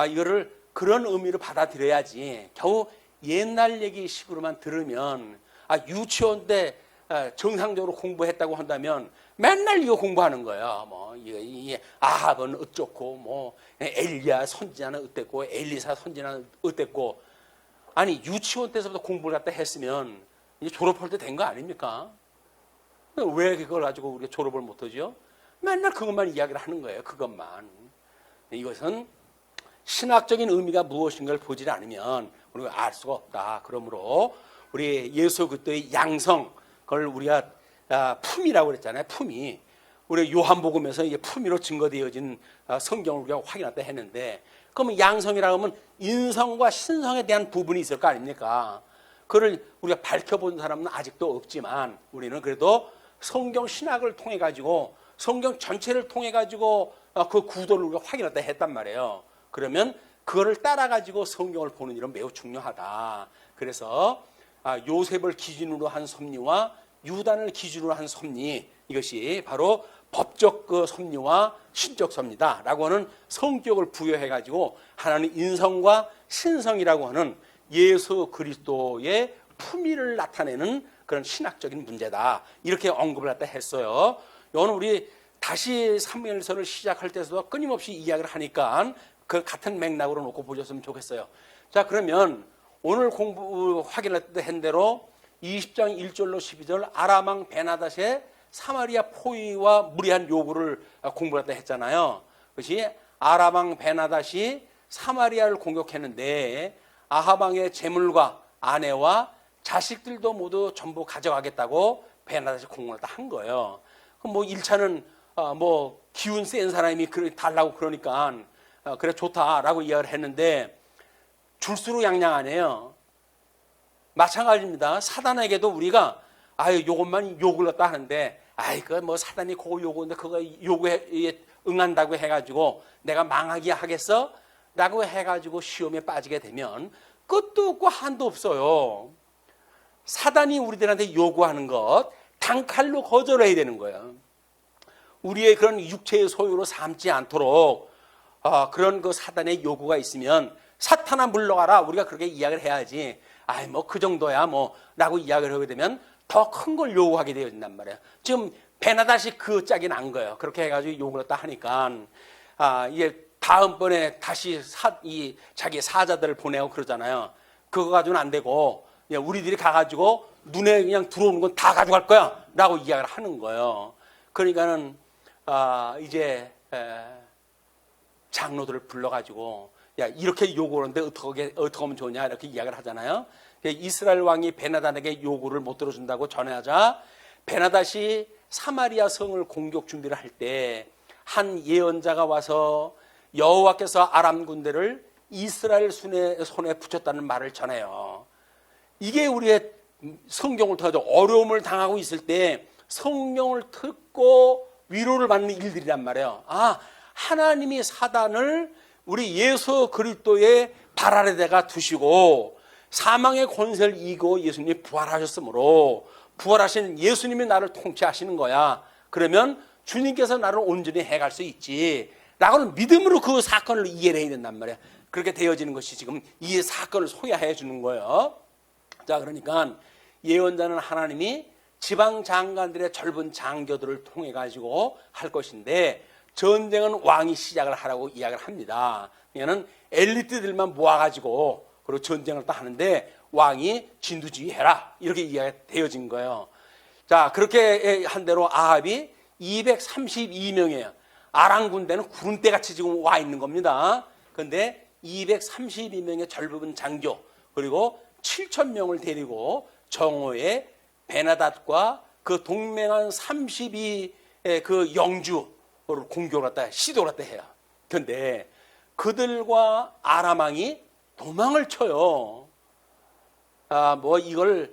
[SPEAKER 1] 이거를 그런 의미로 받아들여야지. 겨우 옛날 얘기식으로만 들으면 유치원 때 정상적으로 공부했다고 한다면 맨날 이거 공부하는 거야. 아합은 어쩌고 엘리야 선지자는 어땠고 엘리사 선지자는 어땠고. 아니 유치원 때서부터 공부를 갖다 했으면 이제 졸업할 때 된 거 아닙니까? 왜 그걸 가지고 우리가 졸업을 못하죠? 맨날 그것만 이야기를 하는 거예요. 그것만. 이것은 신학적인 의미가 무엇인가를 보지 않으면 우리가 알 수가 없다. 그러므로 우리 예수 그리스도의 양성, 그걸 우리가 품이라고 그랬잖아요. 품이. 우리 요한복음에서 이게 품위로 증거되어진 성경을 우리가 확인했다 했는데, 그러면 양성이라고 하면 인성과 신성에 대한 부분이 있을 거 아닙니까? 그걸 우리가 밝혀본 사람은 아직도 없지만 우리는 그래도 성경 신학을 통해 가지고 성경 전체를 통해 가지고 그 구도를 우리가 확인했다 했단 말이에요. 그러면 그거를 따라 가지고 성경을 보는 일은 매우 중요하다. 그래서 요셉을 기준으로 한 섭리와 유단을 기준으로 한 섭리, 이것이 바로 법적 그 섭리와 신적 섭리다라고 하는 성격을 부여해 가지고 하나님 인성과 신성이라고 하는 예수 그리스도의 품위를 나타내는 그런 신학적인 문제다. 이렇게 언급을 갖다 했어요. 이거는 우리 다시 사무엘서를 시작할 때도 끊임없이 이야기를 하니까 그 같은 맥락으로 놓고 보셨으면 좋겠어요. 자, 그러면 오늘 공부 확인한 대로 20장 1절로 12절 아람 왕 베나닷의 사마리아 포위와 무리한 요구를 공부했다 했잖아요. 그것이 아람 왕 베나닷이 사마리아를 공격했는데 아합 왕의 재물과 아내와 자식들도 모두 전부 가져가겠다고 베나닷이 공격을 한 거예요. 그럼 뭐 1차는 뭐 기운 센 사람이 달라고 그러니까 그래 좋다라고 이야기를 했는데 줄수록 양양하네요. 마찬가지입니다. 사단에게도 우리가 요것만 요구를 갖다 하는데 그 뭐 사단이 그거 요구인데 그거 요구에 응한다고 해가지고 내가 망하게 하겠어? 라고 해가지고 시험에 빠지게 되면 끝도 없고 한도 없어요. 사단이 우리들한테 요구하는 것 단칼로 거절해야 되는 거예요. 우리의 그런 육체의 소유로 삼지 않도록 그런 그 사단의 요구가 있으면 사탄아 물러가라 우리가 그렇게 이야기를 해야지 뭐 그 정도야 뭐 라고 이야기를 하게 되면 더 큰 걸 요구하게 되어진단 말이에요. 지금 베나닷이 그 짝이 난 거예요. 그렇게 해가지고 요구를 다 하니까 이게 다음번에 다시 자기 사자들을 보내고 그러잖아요. 그거 가지고는 안 되고 우리들이 가가지고 눈에 그냥 들어오는 건 다 가져갈 거야 라고 이야기를 하는 거예요. 그러니까는 이제 장로들을 불러가지고 이렇게 요구하는데 어떻게 하면 좋냐 이렇게 이야기를 하잖아요. 이스라엘 왕이 베나닷에게 요구를 못 들어준다고 전해하자 베나닷이 사마리아 성을 공격 준비를 할 때 한 예언자가 와서 여호와께서 아람 군대를 이스라엘 손에 붙였다는 말을 전해요. 이게 우리의 성경을 통해서 어려움을 당하고 있을 때 성령을 듣고 위로를 받는 일들이란 말이에요. 하나님이 사단을 우리 예수 그리스도의 발 아래다가 두시고 사망의 권세를 이기고 예수님이 부활하셨으므로 부활하신 예수님이 나를 통치하시는 거야. 그러면 주님께서 나를 온전히 해갈 수 있지 라고는 믿음으로 그 사건을 이해를 해야 된단 말이야. 그렇게 되어지는 것이 지금 이 사건을 소개해 주는 거예요. 자, 그러니까 예언자는 하나님이 지방 장관들의 젊은 장교들을 통해 가지고 할 것인데 전쟁은 왕이 시작을 하라고 이야기를 합니다. 얘는 엘리트들만 모아가지고 그리고 전쟁을 또 하는데 왕이 진두지휘해라 이렇게 이야기가 되어진 거예요. 자, 그렇게 한 대로 아합이 232명이에요. 아람 군대는 구름대같이 지금 와 있는 겁니다. 그런데 232명의 젊은 장교 그리고 7,000명을 데리고 정오에 베나닷과 그 동맹한 32의 그 영주를 공격을 했다 시도를 했다 해요. 그런데 그들과 아람 왕이 도망을 쳐요. 뭐 이걸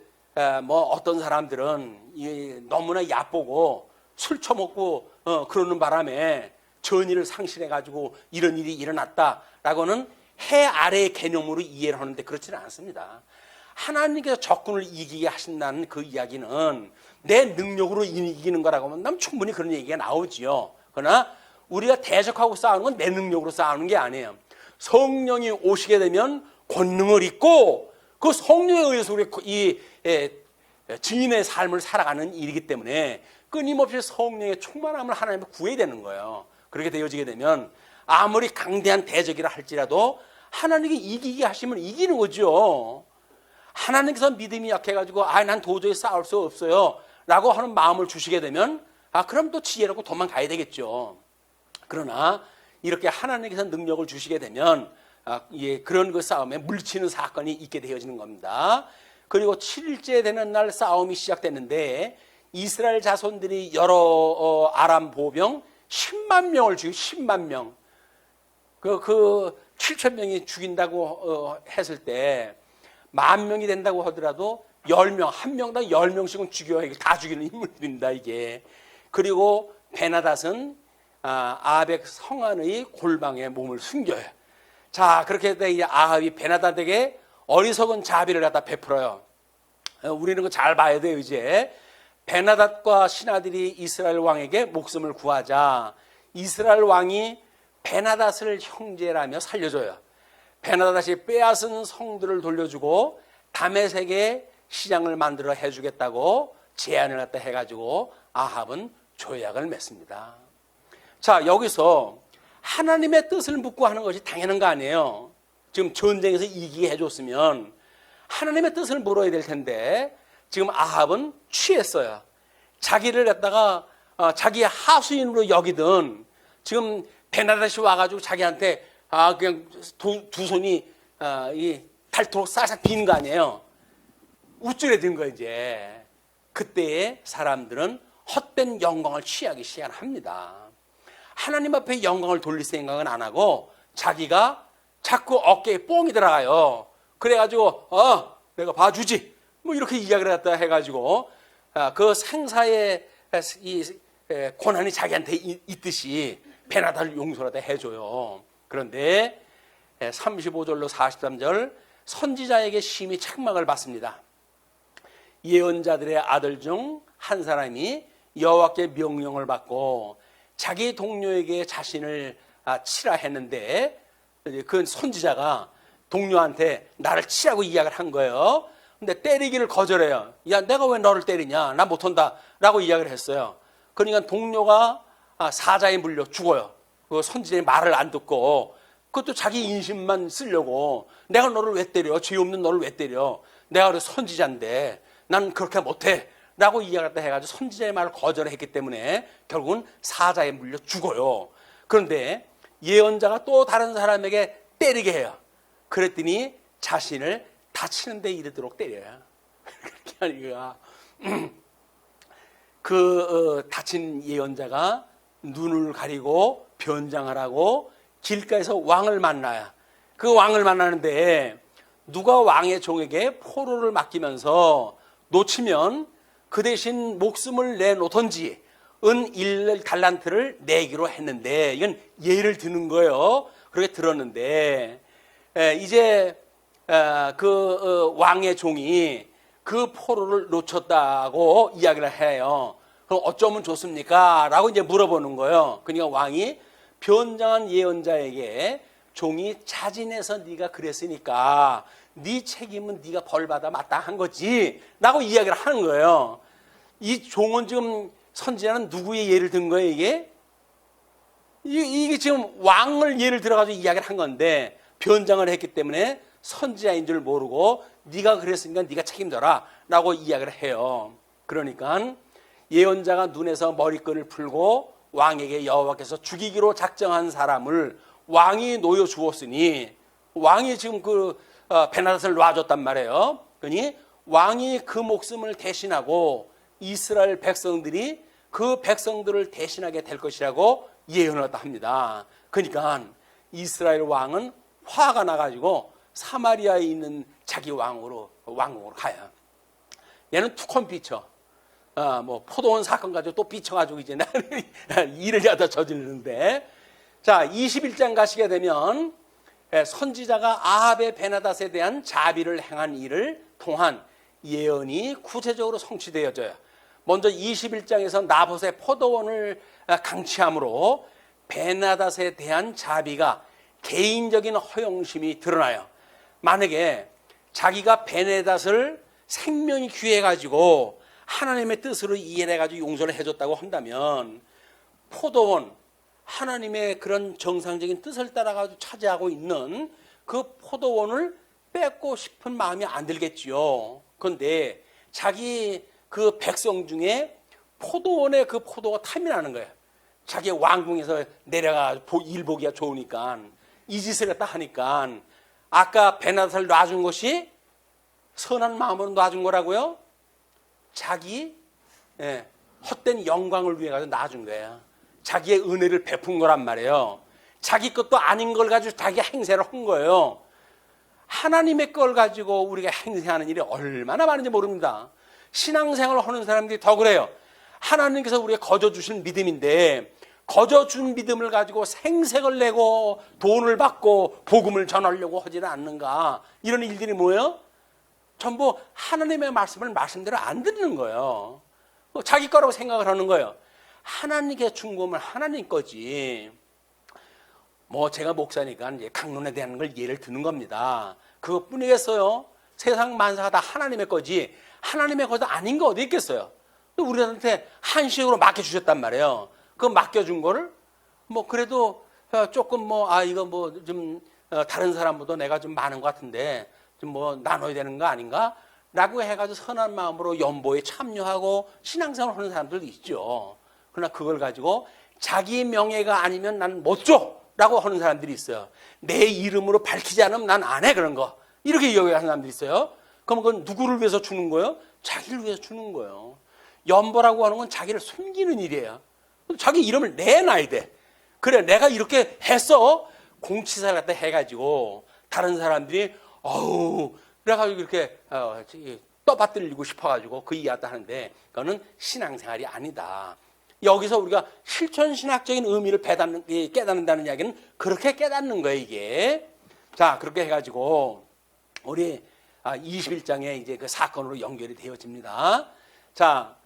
[SPEAKER 1] 뭐 어떤 사람들은 너무나 얕보고 술 처먹고 그러는 바람에 전의를 상실해 가지고 이런 일이 일어났다라고는 해 아래의 개념으로 이해를 하는데 그렇지는 않습니다. 하나님께서 적군을 이기게 하신다는 그 이야기는 내 능력으로 이기는 거라고 하면 충분히 그런 얘기가 나오지요. 그러나 우리가 대적하고 싸우는 건 내 능력으로 싸우는 게 아니에요. 성령이 오시게 되면 권능을 입고 그 성령에 의해서 우리 이 증인의 삶을 살아가는 일이기 때문에 끊임없이 성령의 충만함을 하나님을 구해야 되는 거예요. 그렇게 되어지게 되면 아무리 강대한 대적이라 할지라도 하나님이 이기게 하시면 이기는 거죠. 하나님께서 믿음이 약해가지고 난 도저히 싸울 수 없어요 라고 하는 마음을 주시게 되면 그럼 또 지혜롭고 도망가야 되겠죠. 그러나 이렇게 하나님께서 능력을 주시게 되면 그런 그 싸움에 물리치는 사건이 있게 되어지는 겁니다. 그리고 7일째 되는 날 싸움이 시작됐는데 이스라엘 자손들이 여러 아람 보병 10만 명을 죽이고 10만 명 그 7,000명이 죽인다고 했을 때 10,000명이 된다고 하더라도 10명, 한 명당 10명씩은 죽여야 다 죽이는 인물들입니다, 이게. 그리고 베나닷은 아합의 성안의 골방에 몸을 숨겨요. 자, 그렇게 돼 아합이 베나닷에게 어리석은 자비를 갖다 베풀어요. 우리는 그거 잘 봐야 돼요, 이제. 베나닷과 신하들이 이스라엘 왕에게 목숨을 구하자 이스라엘 왕이 베나닷을 형제라며 살려줘요. 베나닷이 빼앗은 성들을 돌려주고 다메섹에 시장을 만들어 해주겠다고 제안을 갖다 해가지고 아합은 조약을 맺습니다. 자, 여기서 하나님의 뜻을 묻고 하는 것이 당연한 거 아니에요. 지금 전쟁에서 이기게 해줬으면 하나님의 뜻을 물어야 될 텐데 지금 아합은 취했어요. 자기를 갖다가 자기의 하수인으로 여기든 지금 베나다시 와가지고 자기한테 그냥 두 손이 이 닳도록 싹싹 비는 거 아니에요. 우쭐해진 거 이제. 그때의 사람들은 헛된 영광을 취하기 시작합니다. 하나님 앞에 영광을 돌릴 생각은 안 하고 자기가 자꾸 어깨에 뽕이 들어가요. 그래가지고 내가 봐주지 뭐 이렇게 이야기를 갖다 해가지고 그 생사의 이 고난이 자기한테 있듯이 베나다를 용서하다 해줘요. 그런데 35절로 43절 선지자에게 심히 책망을 받습니다. 예언자들의 아들 중 한 사람이 여호와께 명령을 받고 자기 동료에게 자신을 치라 했는데 그 선지자가 동료한테 나를 치라고 이야기를 한 거예요. 근데 때리기를 거절해요. 야, 내가 왜 너를 때리냐? 나 못한다 라고 이야기를 했어요. 그러니까 동료가 사자에 물려 죽어요. 그 선지자의 말을 안 듣고 그것도 자기 인심만 쓰려고 내가 너를 왜 때려? 죄 없는 너를 왜 때려? 내가 그래서 선지자인데 난 그렇게 못해 라고 이야기를 해가지고 선지자의 말을 거절했기 때문에 결국은 사자에 물려 죽어요. 그런데 예언자가 또 다른 사람에게 때리게 해요. 그랬더니 자신을 다치는 데 이르도록 때려요. 그렇게 하니까 다친 예언자가 눈을 가리고 변장하라고 길가에서 왕을 만나요. 그 왕을 만나는데 누가 왕의 종에게 포로를 맡기면서 놓치면 그 대신 목숨을 내놓던지 은 1달란트를 내기로 했는데 이건 예를 드는 거예요. 그렇게 들었는데 이제 그 왕의 종이 그 포로를 놓쳤다고 이야기를 해요. 그럼 어쩌면 좋습니까? 라고 이제 물어보는 거예요. 그러니까 왕이 변장한 예언자에게 종이 자진해서 네가 그랬으니까 네 책임은 네가 벌받아 마땅한 거지 라고 이야기를 하는 거예요. 이 종은 지금 선지자는 누구의 예를 든 거예요? 이게 지금 왕을 예를 들어가지고 이야기를 한 건데 변장을 했기 때문에 선지자인 줄 모르고 네가 그랬으니까 네가 책임져라 라고 이야기를 해요. 그러니까 예언자가 눈에서 머리끈을 풀고 왕에게 여호와께서 죽이기로 작정한 사람을 왕이 놓여 주었으니 왕이 지금 베나닷을 놔줬단 말이에요. 그러니 왕이 그 목숨을 대신하고 이스라엘 백성들이 그 백성들을 대신하게 될 것이라고 예언을 합니다. 그러니까 이스라엘 왕은 화가 나가지고 사마리아에 있는 자기 왕궁으로 가요. 얘는 툭헌 비쳐. 포도원 사건 가지고 또 비쳐가지고 이제 나는 일을 갖다 저지르는데. 자, 21장 가시게 되면 선지자가 아합의 베나닷에 대한 자비를 행한 일을 통한 예언이 구체적으로 성취되어져요. 먼저 21장에서 나봇의 포도원을 강취함으로 베나닷에 대한 자비가 개인적인 허영심이 드러나요. 만약에 자기가 베나닷을 생명이 귀해가지고 하나님의 뜻으로 이해해가지고 용서를 해줬다고 한다면 포도원, 하나님의 그런 정상적인 뜻을 따라가지고 차지하고 있는 그 포도원을 뺏고 싶은 마음이 안 들겠지요. 그런데 자기 그 백성 중에 포도원에 그 포도가 탐이 나는 거예요. 자기 왕궁에서 내려가 일 보기가 좋으니까 이 짓을 갖다 하니까 아까 베나닷을 놔준 것이 선한 마음으로 놔준 거라고요? 자기 헛된 영광을 위해 가지고 놔준 거예요. 자기의 은혜를 베푼 거란 말이에요. 자기 것도 아닌 걸 가지고 자기 행세를 한 거예요. 하나님의 걸 가지고 우리가 행세하는 일이 얼마나 많은지 모릅니다. 신앙생활을 하는 사람들이 더 그래요. 하나님께서 우리가 거저 주신 믿음인데 거저 준 믿음을 가지고 생색을 내고 돈을 받고 복음을 전하려고 하지는 않는가. 이런 일들이 뭐예요? 전부 하나님의 말씀대로 안 듣는 거예요. 자기 거라고 생각을 하는 거예요. 하나님께 준 거면 하나님 거지. 제가 목사니까 이제 강론에 대한 걸 예를 드는 겁니다. 그것뿐이겠어요. 세상 만사가 다 하나님의 거지 하나님의 것도 아닌 거 어디 있겠어요. 우리한테 한식으로 맡겨주셨단 말이에요. 그 맡겨준 거를 뭐 그래도 조금 이거 좀 다른 사람보다 내가 좀 많은 것 같은데 좀 나눠야 되는 거 아닌가? 라고 해가지고 선한 마음으로 연보에 참여하고 신앙생활을 하는 사람들도 있죠. 그러나 그걸 가지고 자기 명예가 아니면 난 못 줘! 라고 하는 사람들이 있어요. 내 이름으로 밝히지 않으면 난 안 해, 그런 거. 이렇게 이야기하는 사람들이 있어요. 그럼 그건 누구를 위해서 주는 거예요? 자기를 위해서 주는 거예요. 연보라고 하는 건 자기를 숨기는 일이에요. 자기 이름을 내놔야 돼. 그래, 내가 이렇게 했어. 공치사를 갖다 해가지고 다른 사람들이 그래가지고 이렇게 떠받들리고 싶어가지고 그 이야기도 하는데 그거는 신앙생활이 아니다. 여기서 우리가 실천신학적인 의미를 깨닫는다는 이야기는 그렇게 깨닫는 거예요, 이게. 자, 그렇게 해가지고 우리 21장에 이제 그 사건으로 연결이 되어집니다. 자,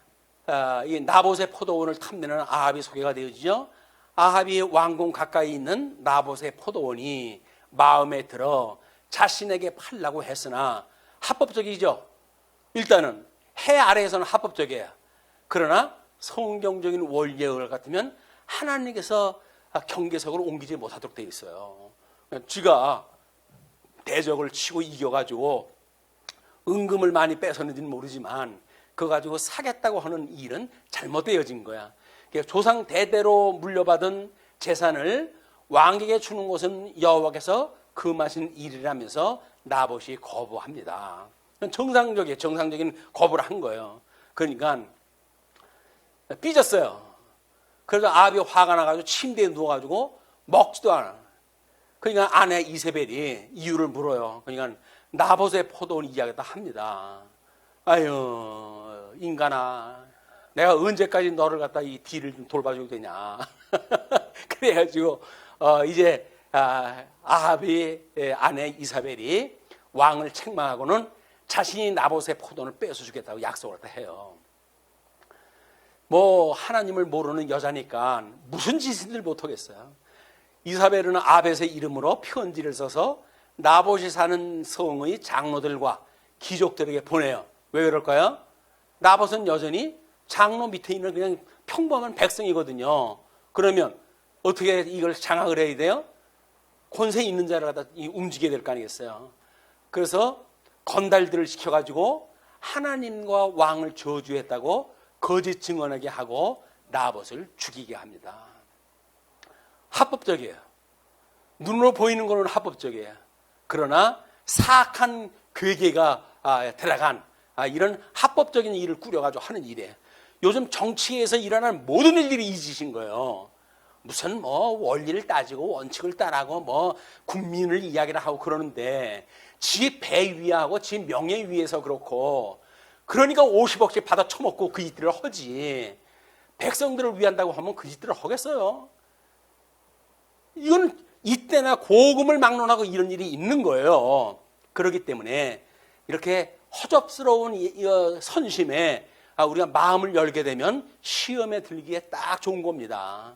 [SPEAKER 1] 이 나봇의 포도원을 탐내는 아합이 소개가 되어지죠. 아합이 왕궁 가까이 있는 나봇의 포도원이 마음에 들어 자신에게 팔라고 했으나 합법적이죠. 일단은 해 아래에서는 합법적이에요. 그러나 성경적인 원리에 같으면 하나님께서 경계석으로 옮기지 못하도록 되어 있어요. 쥐가 대적을 치고 이겨가지고 은금을 많이 뺏었는지는 모르지만 그거 가지고 사겠다고 하는 일은 잘못되어진 거야. 조상 대대로 물려받은 재산을 왕에게 주는 것은 여호와께서 금하신 일이라면서 나봇이 거부합니다. 정상적인 거부를 한 거예요. 그러니까 삐졌어요. 그래서 아합이 화가 나가지고 침대에 누워가지고 먹지도 않아. 그러니까 아내 이세벨이 이유를 물어요. 그러니까 나봇의 포도원 이야기다 합니다. 아유, 인간아, 내가 언제까지 너를 갖다 이 뒤를 좀 돌봐줘도 되냐. 그래가지고 이제 아합이 아내 이사벨이 왕을 책망하고는 자신이 나봇의 포도원을 뺏어주겠다고 약속을 해요. 하나님을 모르는 여자니까 무슨 짓을 못하겠어요. 이사벨은 아벳의 이름으로 편지를 써서 나봇이 사는 성의 장로들과 귀족들에게 보내요. 왜 그럴까요? 나봇은 여전히 장로 밑에 있는 그냥 평범한 백성이거든요. 그러면 어떻게 이걸 장악을 해야 돼요? 권세 있는 자를 갖다 움직여야 될 거 아니겠어요? 그래서 건달들을 시켜가지고 하나님과 왕을 저주했다고 거짓 증언하게 하고 나봇을 죽이게 합니다. 합법적이에요. 눈으로 보이는 거는 합법적이에요. 그러나 사악한 괴계가 들어간 이런 합법적인 일을 꾸려가지고 하는 일이에요. 요즘 정치에서 일어나는 모든 일들이 이 짓인 거예요. 무슨 원리를 따지고 원칙을 따라고 국민을 이야기를 하고 그러는데 지 배 위하고 지 명예 위에서 그렇고 그러니까 50억씩 받아 처먹고 그 짓들을 하지. 백성들을 위한다고 하면 그 짓들을 하겠어요. 이건 이때나 고금을 막론하고 이런 일이 있는 거예요. 그렇기 때문에 이렇게 허접스러운 선심에 우리가 마음을 열게 되면 시험에 들기에 딱 좋은 겁니다.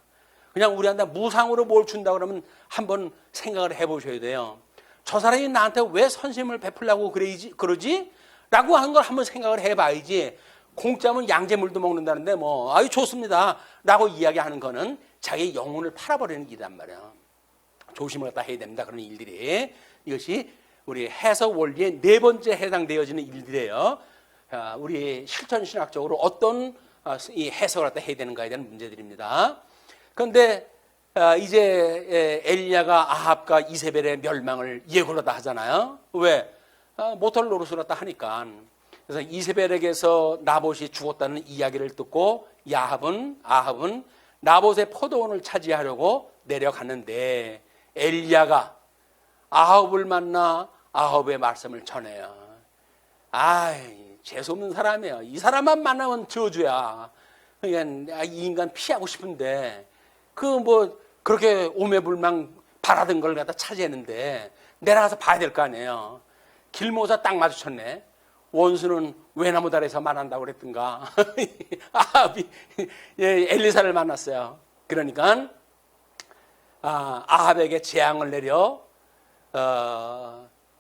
[SPEAKER 1] 그냥 우리한테 무상으로 뭘 준다 그러면 한번 생각을 해보셔야 돼요. 저 사람이 나한테 왜 선심을 베풀려고 그러지? 라고 하는 걸 한번 생각을 해봐야지. 공짜면 양재물도 먹는다는데 아유 좋습니다 라고 이야기하는 거는 자기 영혼을 팔아버리는 일이란 말이에요. 조심을 갖다 해야 됩니다. 그런 일들이. 이것이 우리 해석 원리의 네 번째 해당되어지는 일들이에요. 우리 실천신학적으로 어떤 이 해석을 갖다 해야 되는가에 대한 문제들입니다. 그런데 이제 엘리야가 아합과 이세벨의 멸망을 예고를 다 하잖아요. 왜? 모텔 노릇을 갖다 하니까. 그래서 이세벨에게서 나봇이 죽었다는 이야기를 듣고 아합은 나봇의 포도원을 차지하려고 내려갔는데 엘리야가 아합을 만나 아합의 말씀을 전해요. 재수없는 사람이에요. 이 사람만 만나면 저주야. 그러니까 이 인간 피하고 싶은데 그렇게 오매불망 바라던 걸 갖다 차지했는데 내려가서 봐야 될 거 아니에요. 길모자 딱 마주쳤네. 원수는 외나무 다리에서 만난다고 그랬던가. 아합이 엘리사를 만났어요. 그러니까 아합에게 재앙을 내려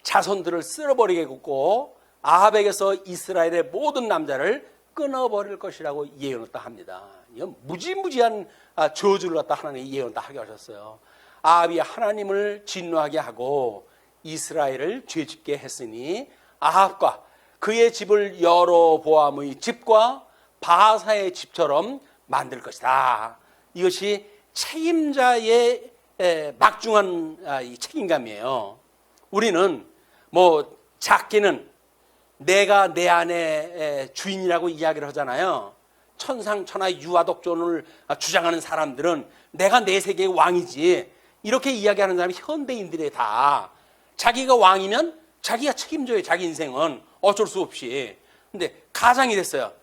[SPEAKER 1] 자손들을 쓸어버리게 굽고 아합에게서 이스라엘의 모든 남자를 끊어버릴 것이라고 예언을 다 합니다. 이건 무지무지한 저주를 갖다 하나님이 예언을 다 하게 하셨어요. 아합이 하나님을 진노하게 하고 이스라엘을 죄짓게 했으니 아합과 그의 집을 여로보암의 집과 바사의 집처럼 만들 것이다. 이것이 책임자의 막중한 이 책임감이에요. 우리는 뭐 작게는 내가 내 안의 주인이라고 이야기를 하잖아요. 천상천하 유아독존을 주장하는 사람들은 내가 내 세계의 왕이지, 이렇게 이야기하는 사람이 현대인들이 다 자기가 왕이면 자기가 책임져요. 자기 인생은 어쩔 수 없이. 근데 가장이 됐어요.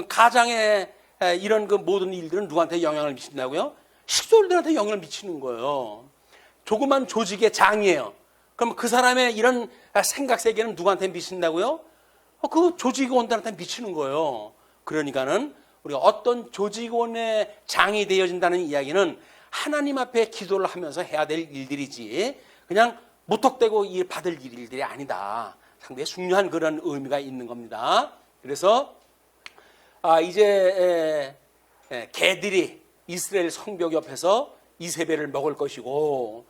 [SPEAKER 1] 가장의 이런 그 모든 일들은 누구한테 영향을 미친다고요? 식솔들한테 영향을 미치는 거예요. 조그만 조직의 장이에요. 그럼 그 사람의 이런 생각 세계는 누구한테 미친다고요? 그 조직원들한테 미치는 거예요. 그러니까는 우리가 어떤 조직원의 장이 되어진다는 이야기는 하나님 앞에 기도를 하면서 해야 될 일들이지, 그냥 무턱대고 일 받을 일들이 아니다. 상당히 중요한 그런 의미가 있는 겁니다. 그래서 이제 개들이 이스라엘 성벽 옆에서 이세벨을 먹을 것이고,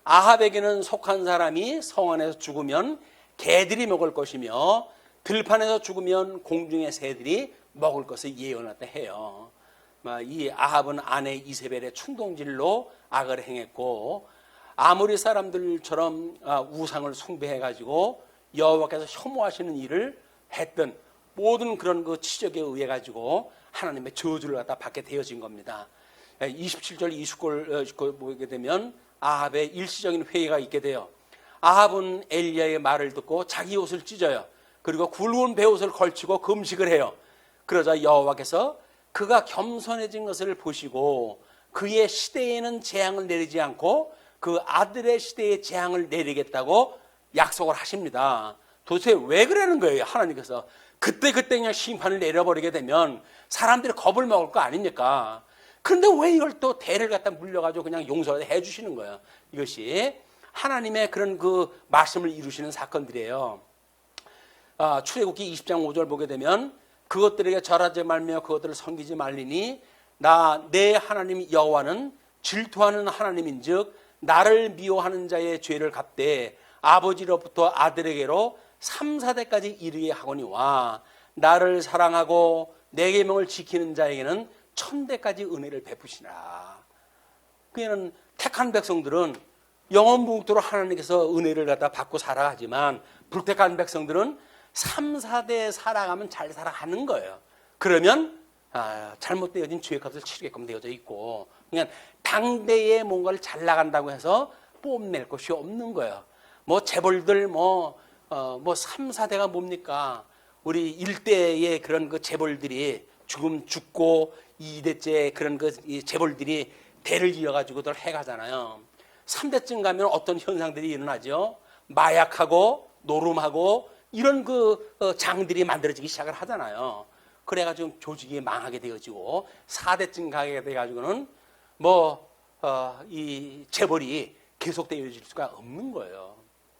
[SPEAKER 1] 아합에게는 속한 사람이 성 안에서 죽으면 개들이 먹을 것이며, 들판에서 죽으면 공중의 새들이 먹을 것을 예언했다 해요. 이 아합은 아내 이세벨의 충동질로 악을 행했고, 아모리 사람들처럼 우상을 숭배해가지고 여호와께서 혐오하시는 일을 했던 모든 그런 그 치적에 의해 가지고 하나님의 저주를 갖다 받게 되어진 겁니다. 27절 29절 보게 되면 아합의 일시적인 회의가 있게 돼요. 아합은 엘리야의 말을 듣고 자기 옷을 찢어요. 그리고 굵은 베옷을 걸치고 금식을 해요. 그러자 여호와께서 그가 겸손해진 것을 보시고 그의 시대에는 재앙을 내리지 않고 그 아들의 시대에 재앙을 내리겠다고 약속을 하십니다. 도대체 왜 그러는 거예요? 하나님께서 그때 그냥 심판을 내려버리게 되면 사람들이 겁을 먹을 거 아닙니까? 그런데 왜 이걸 또 대를 갖다 물려가지고 그냥 용서해 주시는 거예요? 이것이 하나님의 그런 그 말씀을 이루시는 사건들이에요. 출애굽기 20장 5절 보게 되면 그것들에게 절하지 말며 그것들을 섬기지 말리니 나 내 하나님 여호와는 질투하는 하나님인즉 나를 미워하는 자의 죄를 갚되 아버지로부터 아들에게로 3, 4대까지 이르게 하거니와 나를 사랑하고 내 계명을 지키는 자에게는 1000대까지 은혜를 베푸시라. 그는 택한 백성들은 영원무궁토로 하나님께서 은혜를 갖다 받고 살아가지만, 불택한 백성들은 3, 4대 살아가면 잘 살아가는 거예요. 그러면 잘못되어진 죄의 값을 치르게끔 되어져 있고, 그냥 당대에 뭔가를 잘 나간다고 해서 뽐낼 것이 없는 거예요. 뭐 재벌들 3, 4대가 뭡니까? 우리 일대의 그런 그 재벌들이 죽고 2대째 그런 그 재벌들이 대를 이어가지고들 해가잖아요. 3대쯤 가면 어떤 현상들이 일어나죠? 마약하고 노름하고 이런 그 장들이 만들어지기 시작을 하잖아요. 그래가지고 조직이 망하게 되어지고 4대쯤 가게 돼가지고는 이 재벌이 계속되어질 수가 없는 거예요.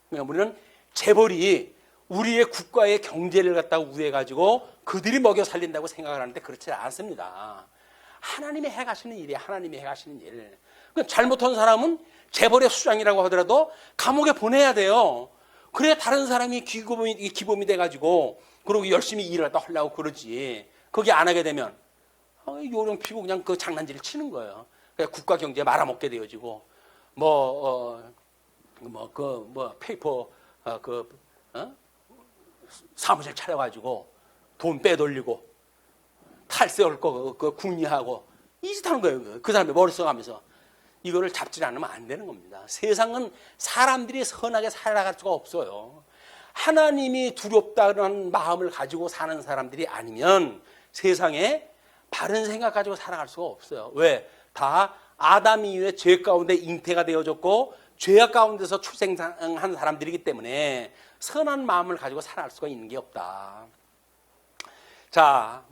[SPEAKER 1] 그러니까 우리는 재벌이 우리의 국가의 경제를 갖다 우회해가지고 그들이 먹여 살린다고 생각을 하는데 그렇지 않습니다. 하나님이 해가시는 일이에요. 하나님이 해가시는 일. 잘못한 사람은 재벌의 수장이라고 하더라도 감옥에 보내야 돼요. 그래야 다른 사람이 기범이 돼가지고 그러고 열심히 일을 하다 하려고 그러지. 그게 안 하게 되면 요령 피고 그냥 그 장난질을 치는 거예요. 국가 경제에 말아먹게 되어지고 페이퍼 사무실 차려가지고 돈 빼돌리고 탈세할 거 궁리하고 이 짓 하는 거예요. 그 사람의 머리 써가면서 이거를 잡지 않으면 안 되는 겁니다. 세상은 사람들이 선하게 살아갈 수가 없어요. 하나님이 두렵다는 마음을 가지고 사는 사람들이 아니면 세상에 바른 생각 가지고 살아갈 수가 없어요. 왜? 다 아담 이후에 죄 가운데 잉태가 되어졌고 죄악 가운데서 출생한 사람들이기 때문에 선한 마음을 가지고 살아갈 수가 있는 게 없다. 자,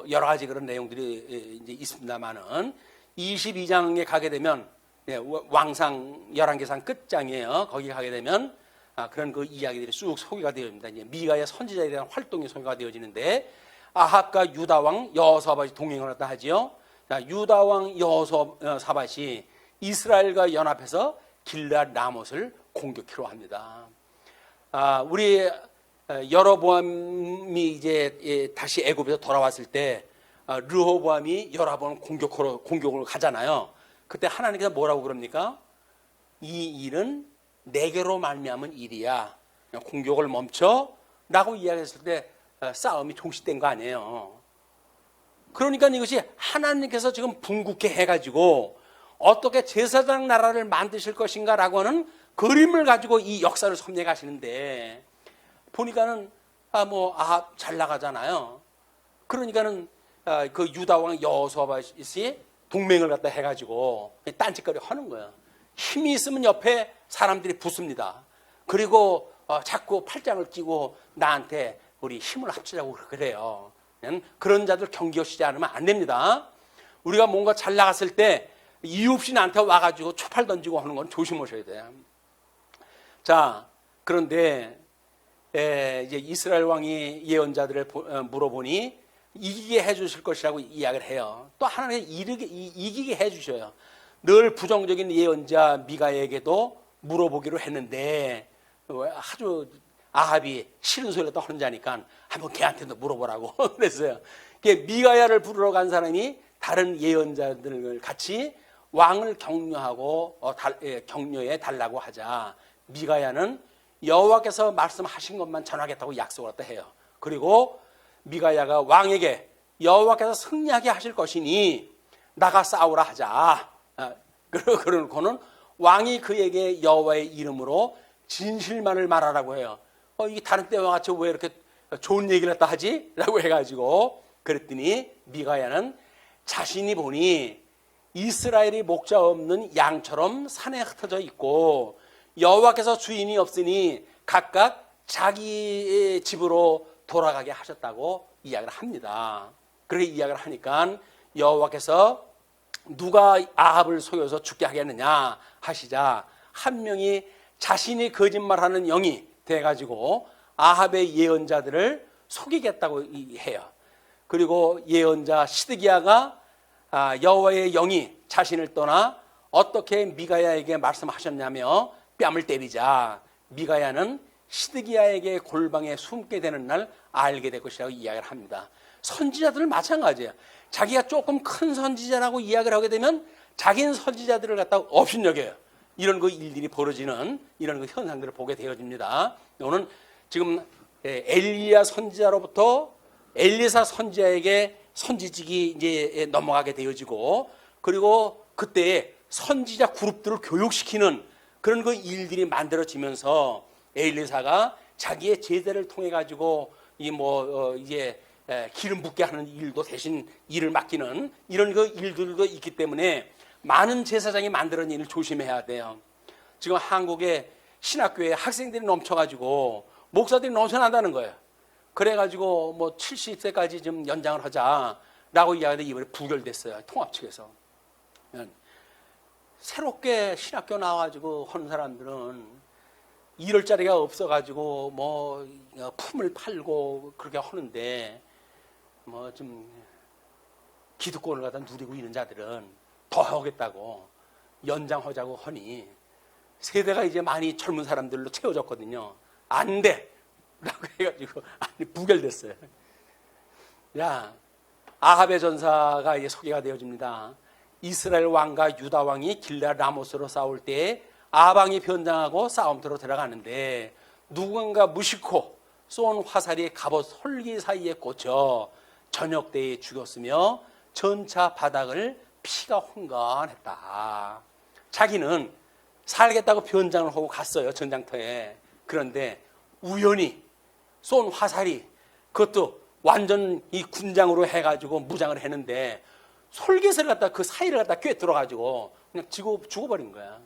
[SPEAKER 1] 여러 가지 그런 내용들이 이제 있습니다만은 22장에 가게 되면 왕상 11개상 끝장이에요. 거기 가게 되면 그런 그 이야기들이 쭉 소개가 되어집니다. 이제 미가의 선지자에 대한 활동이 소개가 되어지는데 아합과 유다 왕 여호사밧이 동행을 했다 하지요. 자, 유다 왕 여호사밧이 이스라엘과 연합해서 길르앗 라못을 공격하려 합니다. 우리 여로보암이 이제 다시 애굽에서 돌아왔을 때 르호보암이 여로보암 공격을 가잖아요. 그때 하나님께서 뭐라고 그럽니까? 이 일은 내게로 말미암은 일이야. 공격을 멈춰라고 이야기했을 때 싸움이 종식된 거 아니에요. 그러니까 이것이 하나님께서 지금 분국해 해가지고 어떻게 제사장 나라를 만드실 것인가라고 하는 그림을 가지고 이 역사를 섭리해 가시는데 보니까는 아합 잘 나가잖아요. 그러니까는 그 유다 왕 여호사밧이 동맹을 갖다 해가지고 딴짓거리 하는 거예요. 힘이 있으면 옆에 사람들이 붙습니다. 그리고 자꾸 팔짱을 끼고 나한테 우리 힘을 합치자고 그래요. 그런 자들 경계하시지 않으면 안 됩니다. 우리가 뭔가 잘 나갔을 때 이유 없이 나한테 와가지고 초팔 던지고 하는 건 조심하셔야 돼요. 자, 그런데 이제 이스라엘 왕이 예언자들을 물어보니 이기게 해주실 것이라고 이야기를 해요. 또 하나님 이기게 해주셔요. 늘 부정적인 예언자 미가에게도 물어보기로 했는데 아주 아합이 싫은 소리를 또 하는 자니까 한번 걔한테도 물어보라고 그랬어요. 미가야를 부르러 간 사람이 다른 예언자들을 같이 왕을 격려하고 격려해 달라고 하자 미가야는 여호와께서 말씀하신 것만 전하겠다고 약속을 했다 해요. 그리고 미가야가 왕에게 여호와께서 승리하게 하실 것이니 나가 싸우라 하자. 그러고는 왕이 그에게 여호와의 이름으로 진실만을 말하라고 해요. 이게 다른 때와 같이 왜 이렇게 좋은 얘기를 했다 하지? 라고 해가지고 그랬더니 미가야는 자신이 보니 이스라엘이 목자 없는 양처럼 산에 흩어져 있고 여호와께서 주인이 없으니 각각 자기 집으로 돌아가게 하셨다고 이야기를 합니다. 그렇게 이야기를 하니까 여호와께서 누가 아합을 속여서 죽게 하겠느냐 하시자 한 명이 자신이 거짓말하는 영이 돼가지고 아합의 예언자들을 속이겠다고 해요. 그리고 예언자 시드기야가 여호와의 영이 자신을 떠나 어떻게 미가야에게 말씀하셨냐며 뺨을 때리자 미가야는 시드기야에게 골방에 숨게 되는 날 알게 될 것이라고 이야기를 합니다. 선지자들은 마찬가지예요. 자기가 조금 큰 선지자라고 이야기를 하게 되면 자기는 선지자들을 갖다가 업신여겨요. 이런 그 일들이 벌어지는 이런 그 현상들을 보게 되어집니다. 오늘 지금 엘리야 선지자로부터 엘리사 선지자에게 선지직이 이제 넘어가게 되어지고 그리고 그때 선지자 그룹들을 교육시키는 그런 그 일들이 만들어지면서 엘리사가 자기의 제자를 통해 가지고 이제 기름 붓게 하는 일도 대신 일을 맡기는 이런 그 일들도 있기 때문에 많은 제사장이 만드는 일을 조심해야 돼요. 지금 한국의 신학교에 학생들이 넘쳐가지고 목사들이 넘쳐난다는 거예요. 그래가지고 70세까지 좀 연장을 하자라고 이야기하는데 이번에 부결됐어요. 통합 측에서. 새롭게 신학교 나와가지고 하는 사람들은 이럴 자리가 없어가지고 품을 팔고 그렇게 하는데 좀 기득권을 갖다 누리고 있는 자들은 더 하겠다고 연장하자고 하니 세대가 이제 많이 젊은 사람들로 채워졌거든요. 안 돼! 라고 해가지고 부결됐어요. 야, 아합의 전사가 이제 소개가 되어집니다. 이스라엘 왕과 유다 왕이 길르앗 라못으로 싸울 때 아방이 변장하고 싸움터로 들어가는데 누군가 무심코 쏜 화살이 갑옷 솔기 사이에 꽂혀 저녁 때에 죽였으며 전차 바닥을 피가 흥건했다. 자기는 살겠다고 변장을 하고 갔어요. 전장터에. 그런데 우연히 쏜 화살이 그것도 완전 이 군장으로 해가지고 무장을 했는데 솔깃을 갖다 그 사이를 갖다 꿰뚫어가지고 그냥 죽어버린 거야.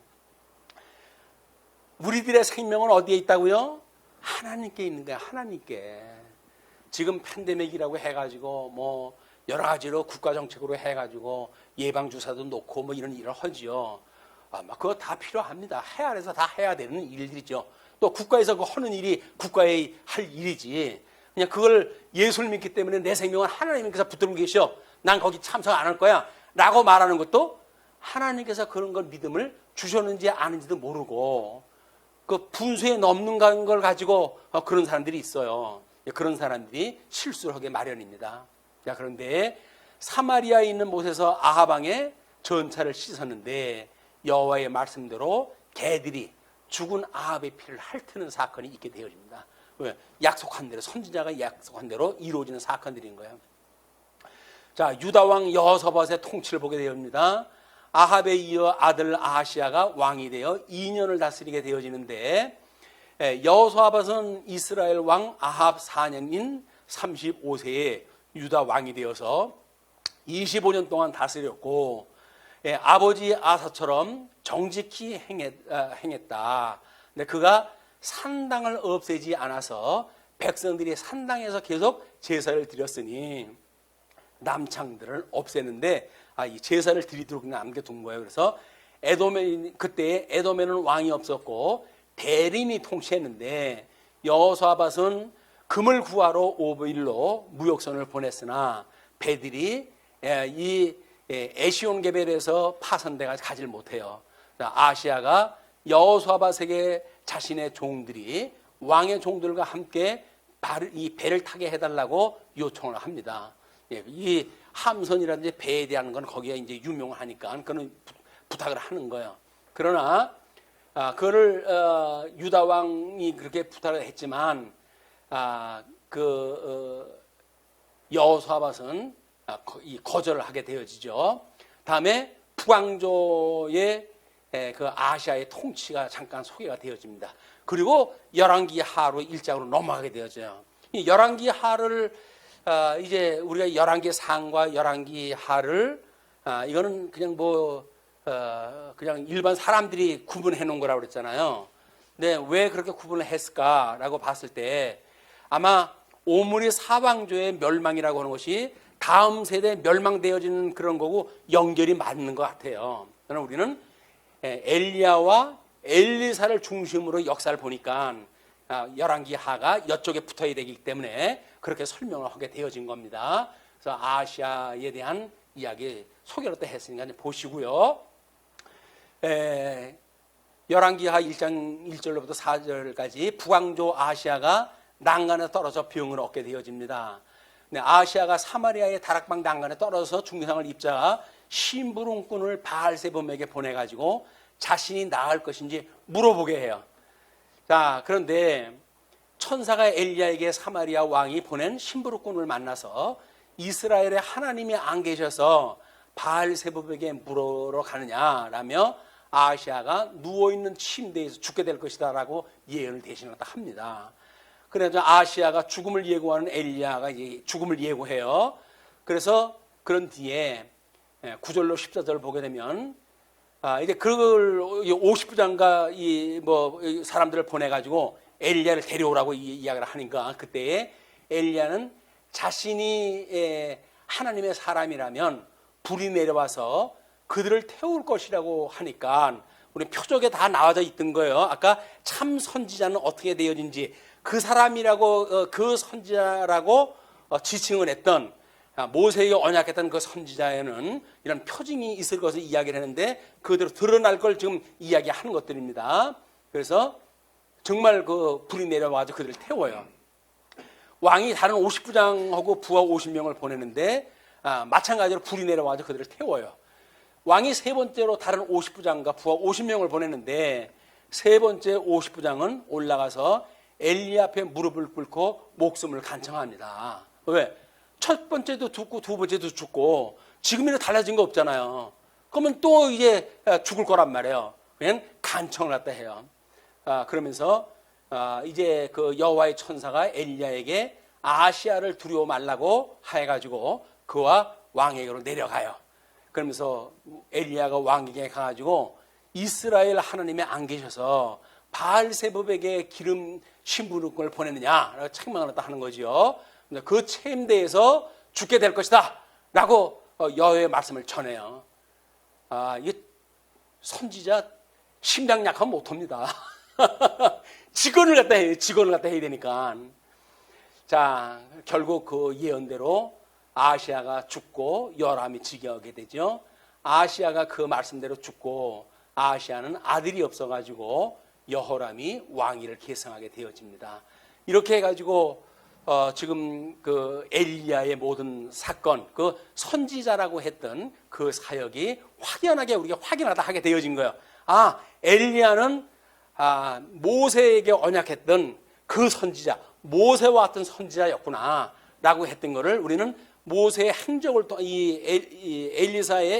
[SPEAKER 1] 우리들의 생명은 어디에 있다고요? 하나님께 있는 거야. 하나님께. 지금 팬데믹이라고 해가지고 여러 가지로 국가 정책으로 해가지고 예방 주사도 놓고 이런 일을 하지요. 그거 다 필요합니다. 해 안에서 다 해야 되는 일들이죠. 또 국가에서 그 하는 일이 국가의 할 일이지. 그냥 그걸 예수를 믿기 때문에 내 생명은 하나님께서 붙들고 계셔. 난 거기 참석 안 할 거야. 라고 말하는 것도 하나님께서 그런 걸 믿음을 주셨는지 아닌지도 모르고 그 분수에 넘는 걸 가지고 그런 사람들이 있어요. 그런 사람들이 실수를 하게 마련입니다. 자, 그런데 사마리아에 있는 못에서 아하방의 전차를 씻었는데 여호와의 말씀대로 개들이 죽은 아합의 피를 핥는 사건이 있게 되어집니다. 왜? 약속한 대로, 선지자가 약속한 대로 이루어지는 사건들인 거예요. 자, 유다왕 여호사밧의 통치를 보게 되옵니다. 아합에 이어 아들 아하시아가 왕이 되어 2년을 다스리게 되어지는데 여호사밧은 이스라엘 왕 아합 4년인 35세에 유다 왕이 되어서 25년 동안 다스렸고 아버지 아사처럼 정직히 행했다. 근데 그가 산당을 없애지 않아서 백성들이 산당에서 계속 제사를 드렸으니 남창들을 없애는데 이 제사를 드리도록 남겨둔 거예요. 그래서 그때 에돔에는 왕이 없었고 대림이 통치했는데 여호사밧은 금을 구하러 오빌로 무역선을 보냈으나 배들이 이 에시온게벨에서 파선돼가 가지를 못해요. 아시아가 여호사밧에게 자신의 종들이 왕의 종들과 함께 이 배를 타게 해달라고 요청을 합니다. 이 함선이라든지 배에 대한 건 거기에 이제 유명하니까 그는 부탁을 하는 거예요. 그러나 그를 유다 왕이 그렇게 부탁을 했지만 여호사밧은 거절을 하게 되어지죠. 다음에 북왕조의 그 아시아의 통치가 잠깐 소개가 되어집니다. 그리고 열왕기 하로 1장으로 넘어가게 되어져요. 이 열왕기 하를 이제 우리가 열왕기 상과 열왕기 하를 이거는 그냥 그냥 일반 사람들이 구분해 놓은 거라고 그랬잖아요. 근데 왜 그렇게 구분을 했을까라고 봤을 때 아마 오므리 사왕조의 멸망이라고 하는 것이 다음 세대에 멸망되어지는 그런 거고 연결이 맞는 것 같아요. 그러나 우리는 엘리야와 엘리사를 중심으로 역사를 보니까 열왕기 하가 이쪽에 붙어야 되기 때문에 그렇게 설명을 하게 되어진 겁니다. 그래서 아시아에 대한 이야기 소개를 또 했으니까 보시고요. 열왕기 하 1장 1절로부터 4절까지 북왕조 아시아가 난간에 떨어져 병을 얻게 되어집니다. 아시아가 사마리아의 다락방 난간에 떨어져서 중상을 입자 심부름꾼을 바알세봄에게 보내가지고 자신이 나을 것인지 물어보게 해요. 자, 그런데 천사가 엘리야에게 사마리아 왕이 보낸 심부름꾼을 만나서 이스라엘에 하나님이 안 계셔서 바알세봄에게 물으러 가느냐라며 아시아가 누워있는 침대에서 죽게 될 것이다 라고 예언을 대신하다 합니다. 그래서 아시아가 죽음을 예고하는 엘리야가 죽음을 예고해요. 그래서 그런 뒤에 9절로 14절을 보게 되면 이제 그걸 50부장과 사람들을 보내가지고 엘리야를 데려오라고 이야기를 하니까 그때에 엘리야는 자신이 하나님의 사람이라면 불이 내려와서 그들을 태울 것이라고 하니까 우리 표적에 다 나와져 있던 거예요. 아까 참 선지자는 어떻게 되어진지 그 사람이라고 그 선지자라고 지칭을 했던 모세에게 언약했던 그 선지자에는 이런 표징이 있을 것을 이야기를 했는데 그대로 드러날 걸 지금 이야기하는 것들입니다. 그래서 정말 그 불이 내려와서 그들을 태워요. 왕이 다른 50부장하고 부하 50명을 보내는데 마찬가지로 불이 내려와서 그들을 태워요. 왕이 세 번째로 다른 50부장과 부하 50명을 보내는데 세 번째 50부장은 올라가서 엘리야 앞에 무릎을 꿇고 목숨을 간청합니다. 왜? 첫 번째도 죽고 두 번째도 죽고 지금이랑 달라진 거 없잖아요. 그러면 또 이제 죽을 거란 말이에요. 그냥 간청을 갖다 해요. 그러면서 이제 그 여호와의 천사가 엘리야에게 아시아를 두려워 말라고 해가지고 그와 왕에게로 내려가요. 그러면서 엘리야가 왕에게 가가지고 이스라엘 하나님이 안 계셔서 바알세봅에게 기름 심부름꾼을 보내느냐라고 책망을 했다 하는 거죠. 그 침대에서 죽게 될 것이다 라고 여호와의 말씀을 전해요. 이 선지자 심장 약하면 못합니다. 직언을 갖다 해야 되니까. 자, 결국 그 예언대로 아시아가 죽고 여람이 즉위하게 되죠. 아시아가 그 말씀대로 죽고 아시아는 아들이 없어가지고 여호람이 왕위를 계승하게 되어집니다. 이렇게 해가지고 지금 그 엘리야의 모든 사건, 그 선지자라고 했던 그 사역이 확연하게 우리가 확인하다 하게 되어진 거예요. 아, 엘리야는 모세에게 언약했던 그 선지자, 모세와 같은 선지자였구나 라고 했던 거를 우리는 모세의 행적을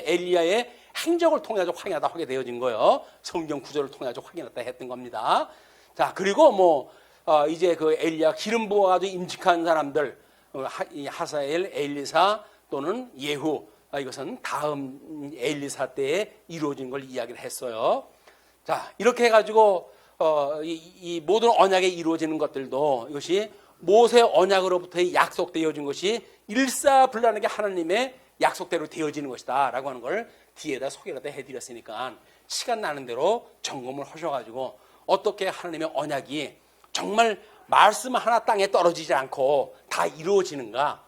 [SPEAKER 1] 엘리야의 행적을 통해 확인하다 하게 되어진 거예요. 성경 구절을 통해 확인하다 했던 겁니다. 자, 그리고 이제 그 엘리야 기름 부어가지고 임직한 사람들, 하사엘, 엘리사 또는 예후, 이것은 다음 엘리사 때에 이루어진 걸 이야기를 했어요. 자, 이렇게 해가지고 이 모든 언약에 이루어지는 것들도 이것이 모세 언약으로부터 약속되어진 것이 일사불란하게 하나님의 약속대로 되어지는 것이다 라고 하는 걸 뒤에다 소개를 해드렸으니까 시간 나는 대로 점검을 하셔가지고 어떻게 하나님의 언약이 정말 말씀 하나 땅에 떨어지지 않고 다 이루어지는가,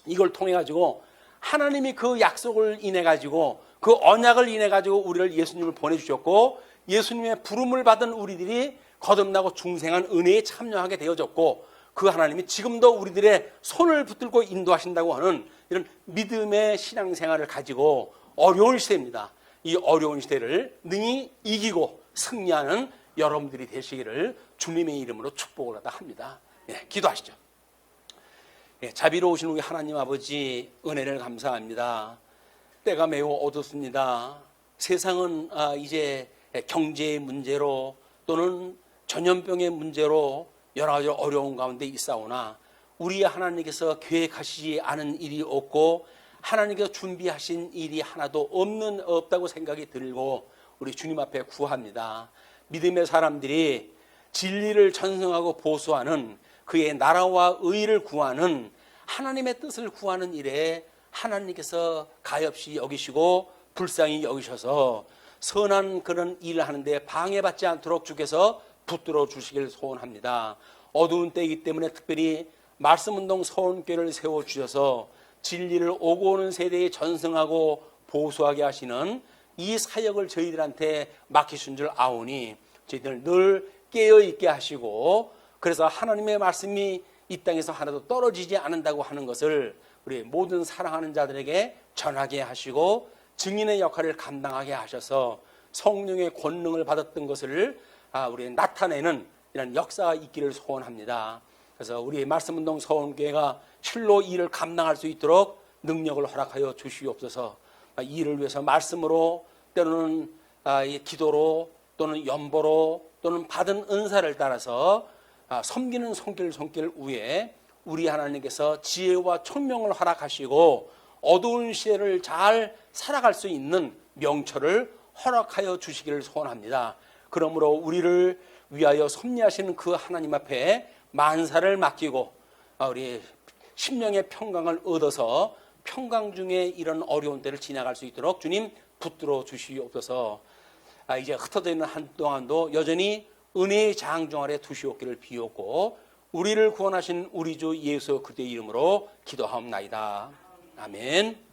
[SPEAKER 1] 이걸 통해 가지고 하나님이 그 약속을 인해 가지고 그 언약을 인해 가지고 우리를 예수님을 보내주셨고 예수님의 부름을 받은 우리들이 거듭나고 중생한 은혜에 참여하게 되어졌고 그 하나님이 지금도 우리들의 손을 붙들고 인도하신다고 하는 이런 믿음의 신앙생활을 가지고 어려운 시대입니다. 이 어려운 시대를 능히 이기고 승리하는 여러분들이 되시기를 주님의 이름으로 축복을 하다 합니다. 예, 기도하시죠. 예, 자비로우신 우리 하나님 아버지, 은혜를 감사합니다. 때가 매우 어둡습니다. 세상은 이제 경제의 문제로 또는 전염병의 문제로 여러 가지 어려운 가운데 있사오나 우리 하나님께서 계획하시지 않은 일이 없고 하나님께서 준비하신 일이 하나도 없다고 생각이 들고 우리 주님 앞에 구합니다. 믿음의 사람들이 진리를 전승하고 보수하는 그의 나라와 의를 구하는 하나님의 뜻을 구하는 일에 하나님께서 가엾이 여기시고 불쌍히 여기셔서 선한 그런 일을 하는데 방해받지 않도록 주께서 붙들어 주시길 소원합니다. 어두운 때이기 때문에 특별히 말씀운동 서원교회를 세워주셔서 진리를 오고 오는 세대에 전승하고 보수하게 하시는 이 사역을 저희들한테 맡기신 줄 아오니 저희들 늘 깨어있게 하시고 그래서 하나님의 말씀이 이 땅에서 하나도 떨어지지 않는다고 하는 것을 우리 모든 사랑하는 자들에게 전하게 하시고 증인의 역할을 감당하게 하셔서 성령의 권능을 받았던 것을 우리 나타내는 이런 역사가 있기를 소원합니다. 그래서 우리 말씀운동 서원교회가 실로 이 일을 감당할 수 있도록 능력을 허락하여 주시옵소서. 이 일을 위해서 말씀으로 때로는 기도로 또는 연보로 또는 받은 은사를 따라서 섬기는 손길 위에 우리 하나님께서 지혜와 총명을 허락하시고 어두운 시대를 잘 살아갈 수 있는 명철을 허락하여 주시기를 소원합니다. 그러므로 우리를 위하여 섭리하시는 그 하나님 앞에 만사를 맡기고 우리 심령의 평강을 얻어서 평강 중에 이런 어려운 때를 지나갈 수 있도록 주님 붙들어 주시옵소서. 이제 흩어져 있는 한동안도 여전히 은혜의 장중 아래 두시옵기를 비옵고 우리를 구원하신 우리 주 예수 그리스도의 이름으로 기도하옵나이다. 아멘.